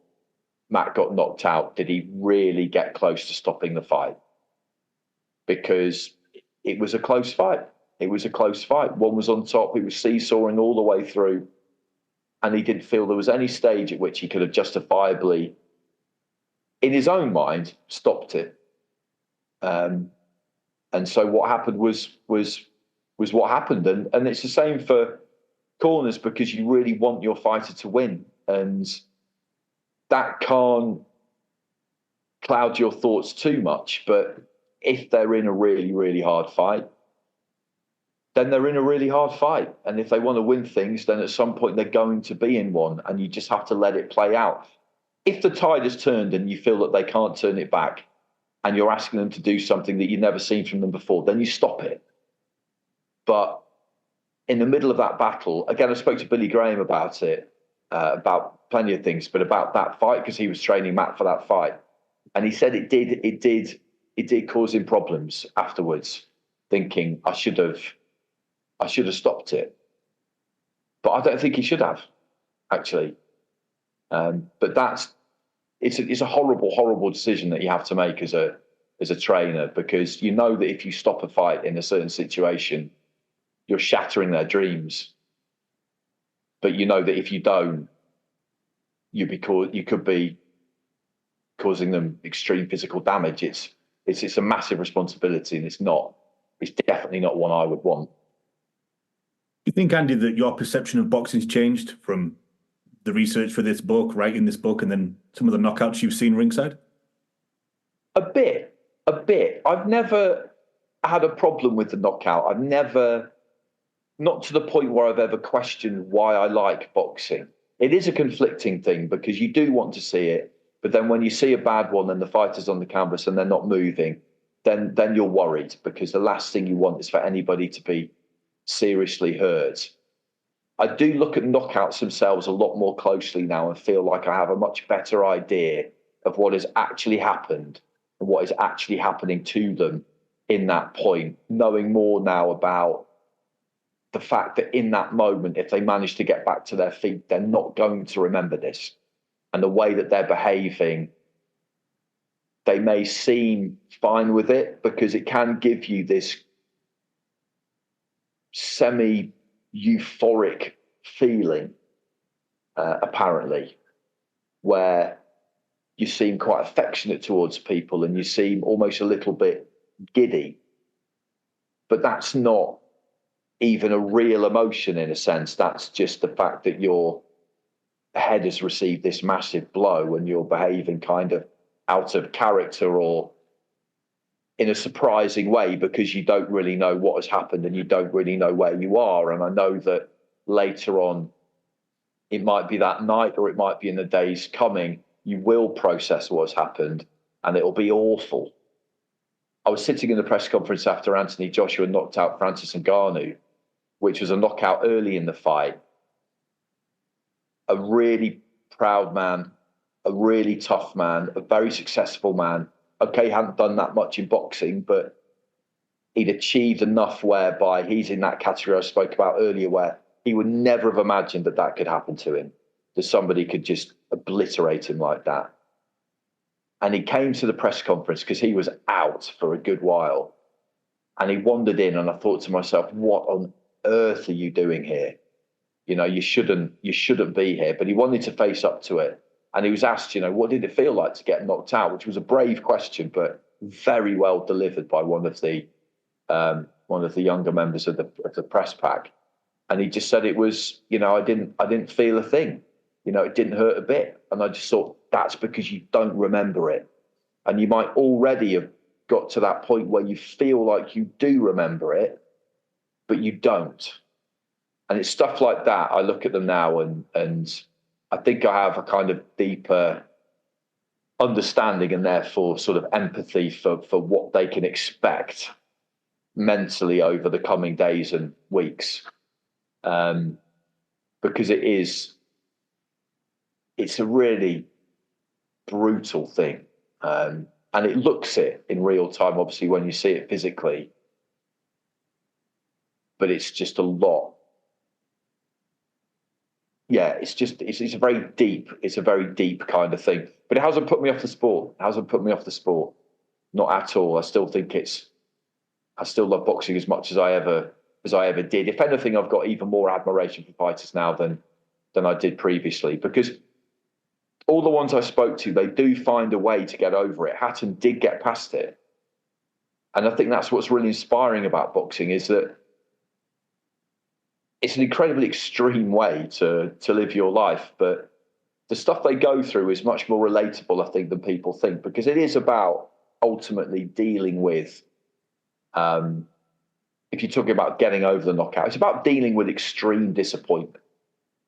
Matt got knocked out did he really get close to stopping the fight, because it was a close fight. It was a close fight. One was on top. He was seesawing all the way through. And he didn't feel there was any stage at which he could have justifiably, in his own mind, stopped it. And so what happened was what happened. And it's the same for corners, because you really want your fighter to win. And that can't cloud your thoughts too much. But if they're in a really, really hard fight, then they're in a really hard fight. And if they want to win things, then at some point they're going to be in one, and you just have to let it play out. If the tide has turned and you feel that they can't turn it back, and you're asking them to do something that you've never seen from them before, then you stop it. But in the middle of that battle, again, I spoke to Billy Graham about it, about plenty of things, but about that fight, because he was training Matt for that fight. And he said it did cause him problems afterwards, thinking, I should have stopped it. But I don't think he should have, actually. But it's a horrible, horrible decision that you have to make as a trainer, because you know that if you stop a fight in a certain situation, you're shattering their dreams. But you know that if you don't, you could be causing them extreme physical damage. It's a massive responsibility, and it's definitely not one I would want. You think, Andy, that your perception of boxing's changed from the research for this book, writing this book, and then some of the knockouts you've seen ringside? A bit. I've never had a problem with the knockout. I've never, not to the point where I've ever questioned why I like boxing. It is a conflicting thing, because you do want to see it, but then when you see a bad one and the fighter's on the canvas and they're not moving, then you're worried, because the last thing you want is for anybody to be seriously hurt. I do look at knockouts themselves a lot more closely now and feel like I have a much better idea of what has actually happened and what is actually happening to them in that point, knowing more now about the fact that in that moment, if they manage to get back to their feet, they're not going to remember this. And the way that they're behaving, they may seem fine with it because it can give you this semi-euphoric feeling, apparently, where you seem quite affectionate towards people and you seem almost a little bit giddy. But that's not even a real emotion in a sense. That's just the fact that your head has received this massive blow and you're behaving kind of out of character or in a surprising way because you don't really know what has happened and you don't really know where you are. And I know that later on, it might be that night or it might be in the days coming, you will process what's happened and it'll be awful. I was sitting in the press conference after Anthony Joshua knocked out Francis Ngannou, which was a knockout early in the fight. A really proud man, a really tough man, a very successful man. Okay, hadn't done that much in boxing, but he'd achieved enough whereby he's in that category I spoke about earlier where he would never have imagined that that could happen to him, that somebody could just obliterate him like that. And he came to the press conference because he was out for a good while. And he wandered in and I thought to myself, what on earth are you doing here? You know, you shouldn't be here. But he wanted to face up to it. And he was asked, you know, what did it feel like to get knocked out? Which was a brave question, but very well delivered by one of the younger members of the press pack. And he just said it was, you know, I didn't feel a thing. You know, it didn't hurt a bit. And I just thought that's because you don't remember it. And you might already have got to that point where you feel like you do remember it, but you don't. And it's stuff like that. I look at them now and I think I have a kind of deeper understanding and therefore sort of empathy for what they can expect mentally over the coming days and weeks. Because it's a really brutal thing. And it looks it in real time, obviously, when you see it physically. But it's just a lot. Yeah, it's a very deep kind of thing. But it hasn't put me off the sport. Not at all. I still love boxing as much as I ever did. If anything, I've got even more admiration for fighters now than I did previously, because all the ones I spoke to, they do find a way to get over it. Hatton did get past it. And I think that's what's really inspiring about boxing is that it's an incredibly extreme way to live your life, but the stuff they go through is much more relatable, I think, than people think, because it is about ultimately dealing with, if you're talking about getting over the knockout, it's about dealing with extreme disappointment.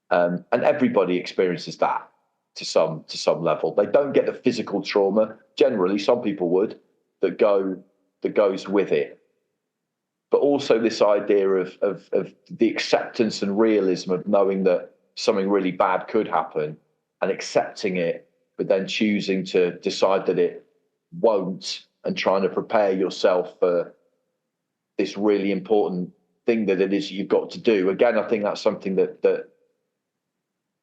And everybody experiences that to some level. They don't get the physical trauma. Generally, some people would, that goes with it. But also this idea of the acceptance and realism of knowing that something really bad could happen and accepting it, but then choosing to decide that it won't and trying to prepare yourself for this really important thing that it is you've got to do. Again, I think that's something that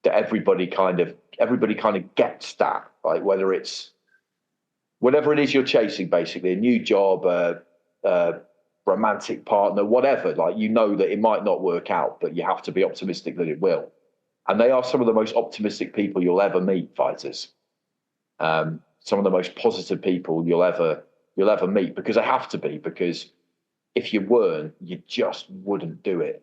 everybody kind of gets that, right? Whether it's whatever it is you're chasing, basically a new job, romantic partner, whatever, like, you know that it might not work out, but you have to be optimistic that it will. And they are some of the most optimistic people you'll ever meet, fighters. Some of the most positive people you'll ever meet, because they have to be, because if you weren't, you just wouldn't do it.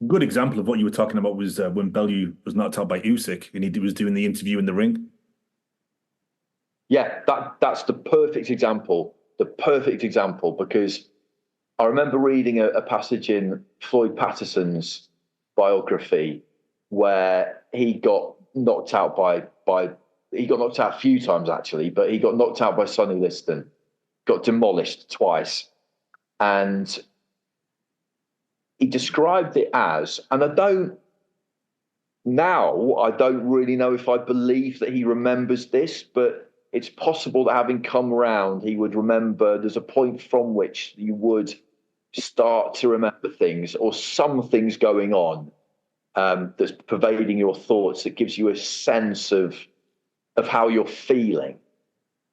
Good example of what you were talking about was when Bellew was knocked out by Usyk and he was doing the interview in the ring. Yeah, that's the perfect example. Because I remember reading a passage in Floyd Patterson's biography where he got knocked out he got knocked out a few times actually, but he got knocked out by Sonny Liston, got demolished twice. And he described it as, and I don't really know if I believe that he remembers this, but it's possible that having come round, he would remember there's a point from which you would start to remember things, or some things going on that's pervading your thoughts, that gives you a sense of how you're feeling.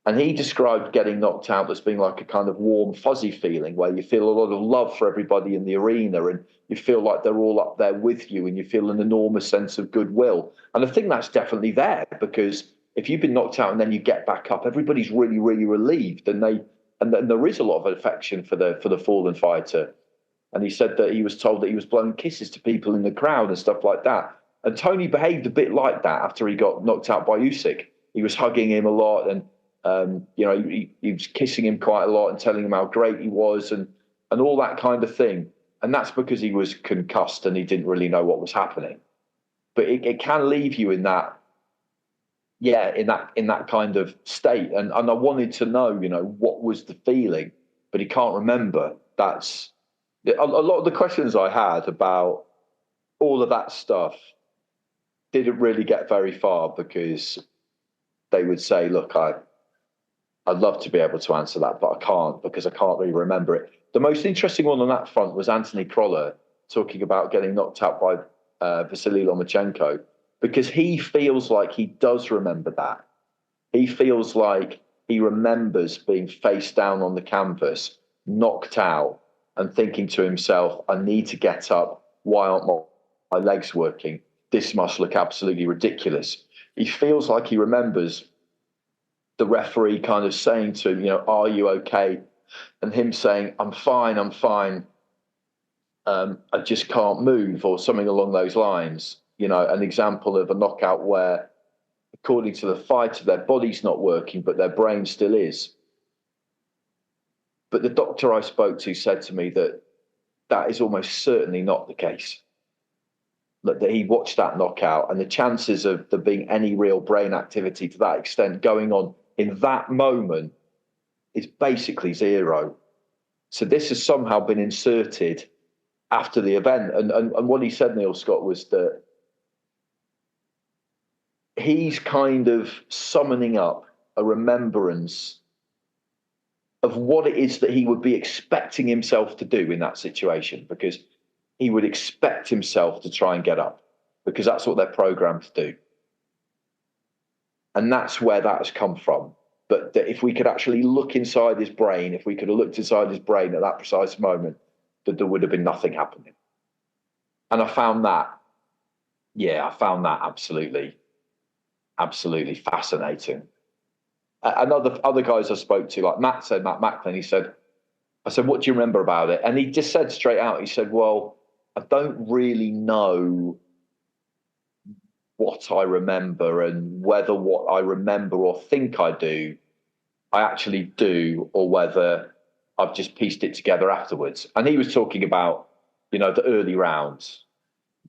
And he described getting knocked out as being like a kind of warm, fuzzy feeling where you feel a lot of love for everybody in the arena, and you feel like they're all up there with you, and you feel an enormous sense of goodwill. And I think that's definitely there, because if you've been knocked out and then you get back up, everybody's really, really relieved, and there is a lot of affection for the fallen fighter. And he said that he was told that he was blowing kisses to people in the crowd and stuff like that. And Tony behaved a bit like that after he got knocked out by Usyk. He was hugging him a lot, and he was kissing him quite a lot and telling him how great he was, and all that kind of thing. And that's because he was concussed and he didn't really know what was happening. But it can leave you in that, in that kind of state. And I wanted to know, what was the feeling, but he can't remember. That's a lot of the questions I had about all of that stuff didn't really get very far, because they would say, look, I'd love to be able to answer that, but I can't, because I can't really remember it. The most interesting one on that front was Anthony Crolla talking about getting knocked out by Vasily Lomachenko, because he feels like he does remember that. He feels like he remembers being face down on the canvas, knocked out, and thinking to himself, I need to get up. Why aren't my legs working? This must look absolutely ridiculous. He feels like he remembers the referee kind of saying to him, are you okay? And him saying, I'm fine. I just can't move, or something along those lines. An example of a knockout where, according to the fighter, their body's not working, but their brain still is. But the doctor I spoke to said to me that is almost certainly not the case. That he watched that knockout, and the chances of there being any real brain activity to that extent going on in that moment is basically zero. So this has somehow been inserted after the event. And what he said, Neil Scott, was that he's kind of summoning up a remembrance of what it is that he would be expecting himself to do in that situation, because he would expect himself to try and get up, because that's what they're programmed to do. And that's where that has come from. But that if we could actually look inside his brain, if we could have looked inside his brain at that precise moment, that there would have been nothing happening. And I found that absolutely fascinating. And other guys I spoke to, like Matt Macklin, I said, what do you remember about it? And he just said straight out, he said, well, I don't really know what I remember, and whether what I remember or think I do, I actually do, or whether I've just pieced it together afterwards. And he was talking about, the early rounds,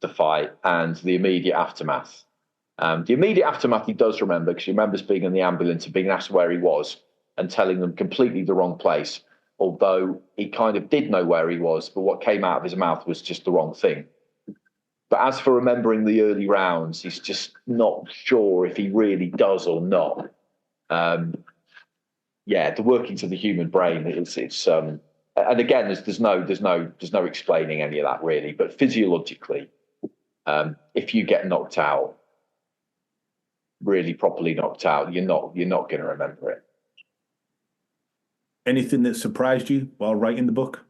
the fight, and the immediate aftermath. The immediate aftermath he does remember, because he remembers being in the ambulance and being asked where he was and telling them completely the wrong place, although he kind of did know where he was, but what came out of his mouth was just the wrong thing. But as for remembering the early rounds, he's just not sure if he really does or not. The workings of the human brain, it's and again, there's no explaining any of that really. But physiologically, if you get knocked out, really properly knocked out, you're not going to remember it. Anything that surprised you while writing the book?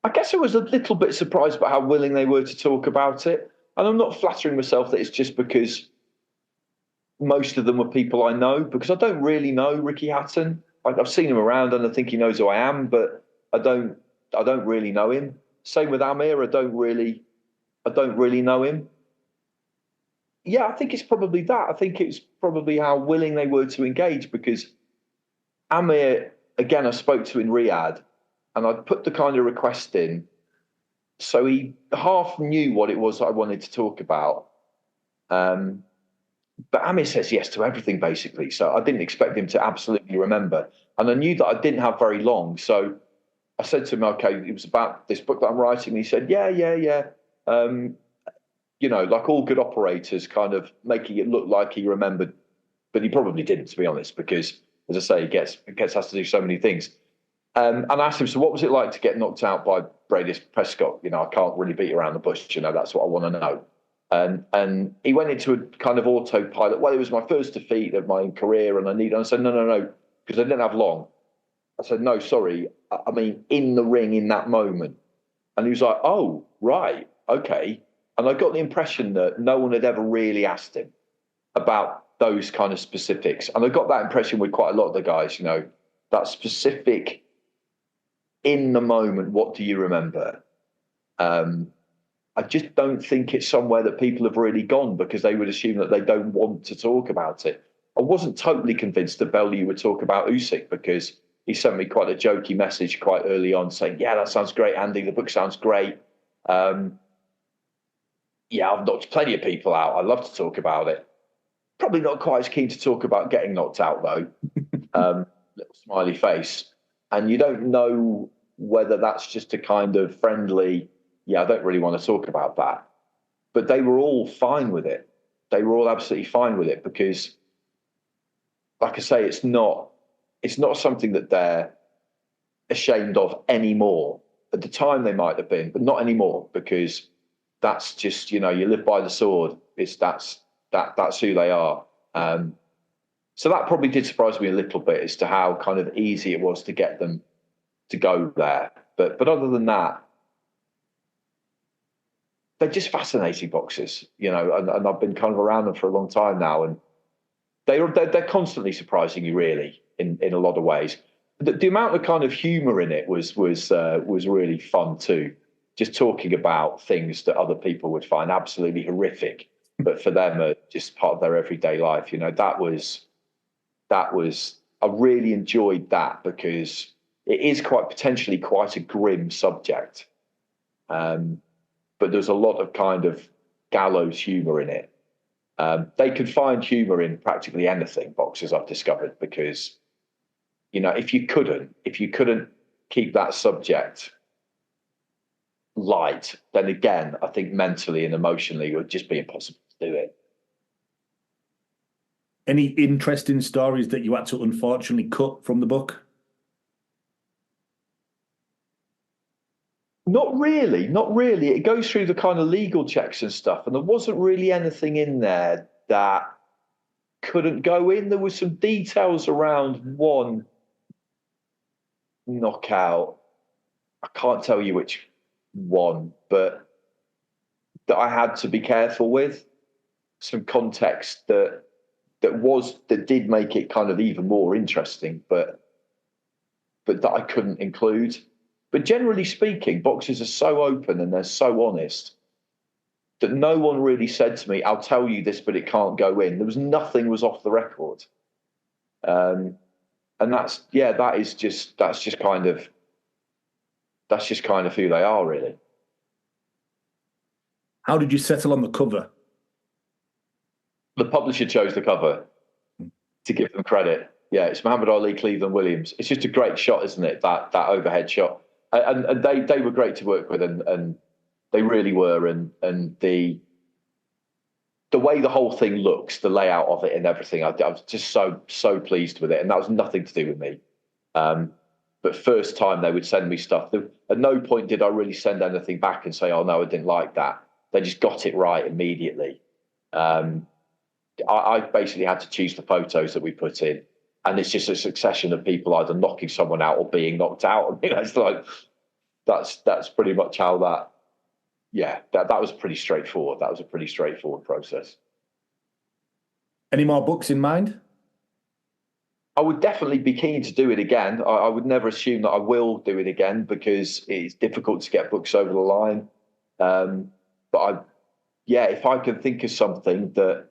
I guess I was a little bit surprised about how willing they were to talk about it. And I'm not flattering myself that it's just because most of them were people I know, because I don't really know Ricky Hatton. I've seen him around and I think he knows who I am, but I don't really know him. Same with Amir. I don't really know him. Yeah, I think it's probably that. I think it's probably how willing they were to engage, because Amir, again, I spoke to in Riyadh, and I'd put the kind of request in, so he half knew what it was that I wanted to talk about. But Amir says yes to everything, basically. So I didn't expect him to absolutely remember. And I knew that I didn't have very long. So I said to him, okay, it was about this book that I'm writing. And he said, yeah. Like all good operators, kind of making it look like he remembered, but he probably didn't, to be honest, because, as I say, he gets asked to do so many things. And I asked him, so what was it like to get knocked out by Brady Prescott? I can't really beat around the bush. That's what I want to know. And he went into a kind of autopilot. Well, it was my first defeat of my career, and I said, no, because I didn't have long. I said, no, sorry. I mean, in the ring in that moment. And he was like, oh, right, okay. And I got the impression that no one had ever really asked him about those kind of specifics. And I got that impression with quite a lot of the guys, that specific in the moment, what do you remember? I just don't think it's somewhere that people have really gone because they would assume that they don't want to talk about it. I wasn't totally convinced that Bellew would talk about Usyk because he sent me quite a jokey message quite early on saying, yeah, that sounds great, Andy. The book sounds great. Yeah, I've knocked plenty of people out. I'd love to talk about it. Probably not quite as keen to talk about getting knocked out, though. Little smiley face. And you don't know whether that's just a kind of friendly, yeah, I don't really want to talk about that. But they were all fine with it. They were all absolutely fine with it because, like I say, it's not something that they're ashamed of anymore. At the time they might have been, but not anymore because that's just, you live by the sword. That's who they are. So that probably did surprise me a little bit as to how kind of easy it was to get them to go there. But other than that, they're just fascinating boxers, and I've been kind of around them for a long time now, and they're constantly surprising you, really, in a lot of ways. The amount of kind of humour in it was really fun too. Just talking about things that other people would find absolutely horrific, but for them are just part of their everyday life. That was I really enjoyed that because it is potentially quite a grim subject. But there's a lot of kind of gallows humour in it. They could find humour in practically anything, boxers, I've discovered, because, if you couldn't keep that subject light, then again, I think mentally and emotionally it would just be impossible to do it. Any interesting stories that you had to unfortunately cut from the book? Not really. It goes through the kind of legal checks and stuff, and there wasn't really anything in there that couldn't go in. There was some details around one knockout. I can't tell you which one, but that I had to be careful with. Some context that did make it kind of even more interesting, but that I couldn't include. But generally speaking, boxers are so open and they're so honest that no one really said to me, I'll tell you this, but it can't go in. There was nothing was off the record. And that's just kind of who they are, really. How did you settle on the cover? The publisher chose the cover, to give them credit. Yeah, it's Muhammad Ali, Cleveland Williams. It's just a great shot, isn't it? That overhead shot. And they were great to work with, and they really were. And the way the whole thing looks, the layout of it and everything, I was just so pleased with it. And that was nothing to do with me. But first time they would send me stuff. At no point did I really send anything back and say, oh, no, I didn't like that. They just got it right immediately. I basically had to choose the photos that we put in. And it's just a succession of people either knocking someone out or being knocked out. It's like, that's pretty much how that was pretty straightforward. That was a pretty straightforward process. Any more books in mind? I would definitely be keen to do it again. I would never assume that I will do it again because it's difficult to get books over the line. But if I can think of something that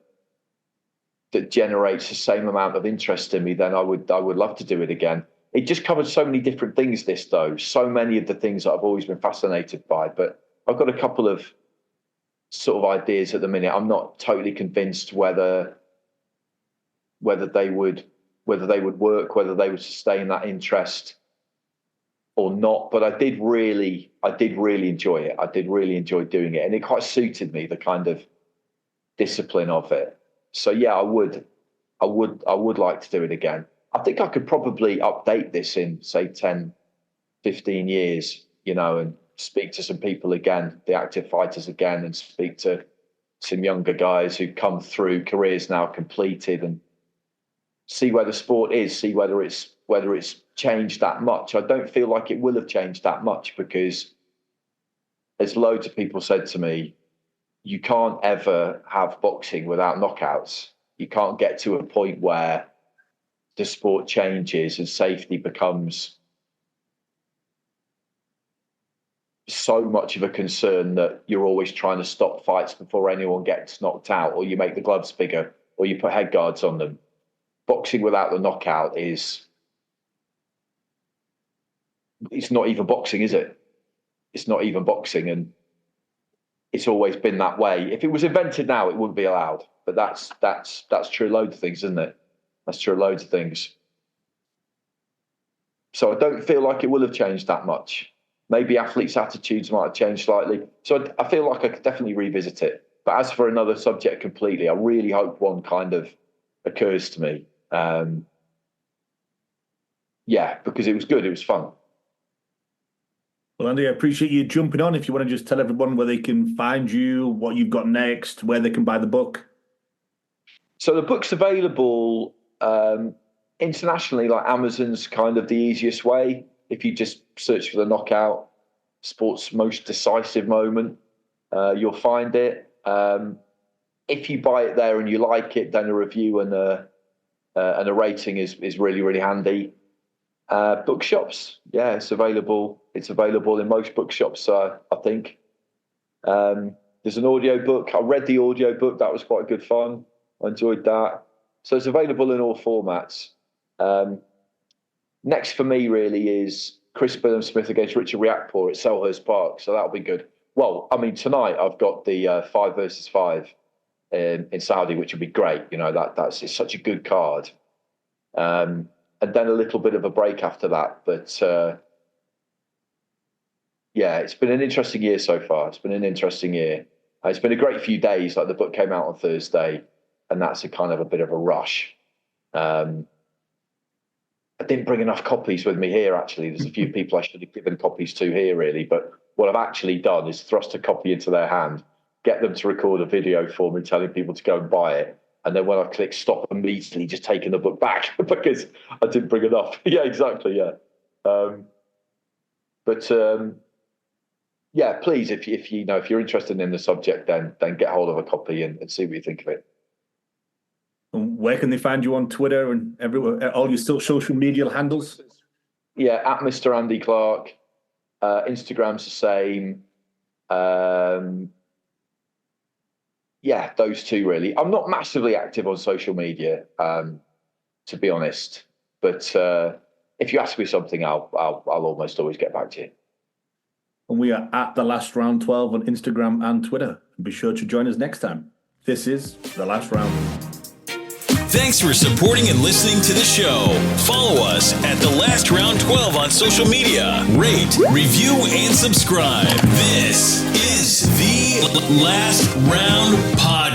generates the same amount of interest in me, then I would love to do it again. It just covered so many different things, this, though. So many of the things that I've always been fascinated by. But I've got a couple of sort of ideas at the minute. I'm not totally convinced whether they would work, whether they would sustain that interest or not. But I did really enjoy it. I did really enjoy doing it. And it quite suited me, the kind of discipline of it. So yeah, I would like to do it again. I think I could probably update this in, say, 10 15 years, and speak to some people again, the active fighters again, and speak to some younger guys who come through, careers now completed, and see where the sport is, see whether it's changed that much. I don't feel like it will have changed that much, because as loads of people said to me, you can't ever have boxing without knockouts. You can't get to a point where the sport changes and safety becomes so much of a concern that you're always trying to stop fights before anyone gets knocked out, or you make the gloves bigger, or you put head guards on them. Boxing without the knockout it's not even boxing, is it? It's not even boxing, and it's always been that way. If it was invented now, it wouldn't be allowed. But that's true of loads of things, isn't it? That's true of loads of things. So I don't feel like it will have changed that much. Maybe athletes' attitudes might have changed slightly. So I feel like I could definitely revisit it. But as for another subject completely, I really hope one kind of occurs to me. Because it was good. It was fun. Well, Andy, I appreciate you jumping on. If you want to just tell everyone where they can find you, what you've got next, where they can buy the book. So the book's available internationally, like Amazon's kind of the easiest way. If you just search for The Knockout, Sport's Most Decisive Moment, you'll find it. If you buy it there and you like it, then a review and a rating is really, really handy. Bookshops, it's available. It's available in most bookshops, I think. There's an audio book. I read the audio book. That was quite good fun. I enjoyed that. So it's available in all formats. Next for me really is Chris Burnham-Smith against Richard Riakporhe at Selhurst Park. So that'll be good. Well, I mean, tonight I've got the 5 versus 5 in Saudi, which would be great. It's such a good card. And then a little bit of a break after that. But it's been an interesting year so far. It's been an interesting year. It's been a great few days. Like, the book came out on Thursday, and that's a kind of a bit of a rush. I didn't bring enough copies with me here, actually. There's a few people I should have given copies to here, really. But what I've actually done is thrust a copy into their hand, get them to record a video for me telling people to go and buy it. And then when I click stop, immediately just taking the book back because I didn't bring enough. Yeah, exactly, yeah. Please, if you're interested in the subject, then get hold of a copy and see what you think of it. Where can they find you on Twitter and everywhere? All your social media handles? Yeah, at Mr. Andy Clarke. Instagram's the same. Those two really. I'm not massively active on social media, to be honest. But if you ask me something, I'll almost always get back to you. And we are at The Last Round 12 on Instagram and Twitter. Be sure to join us next time. This is The Last Round. Thanks for supporting and listening to the show. Follow us at The Last Round 12 on social media. Rate, review, and subscribe. This is The Last Round Podcast.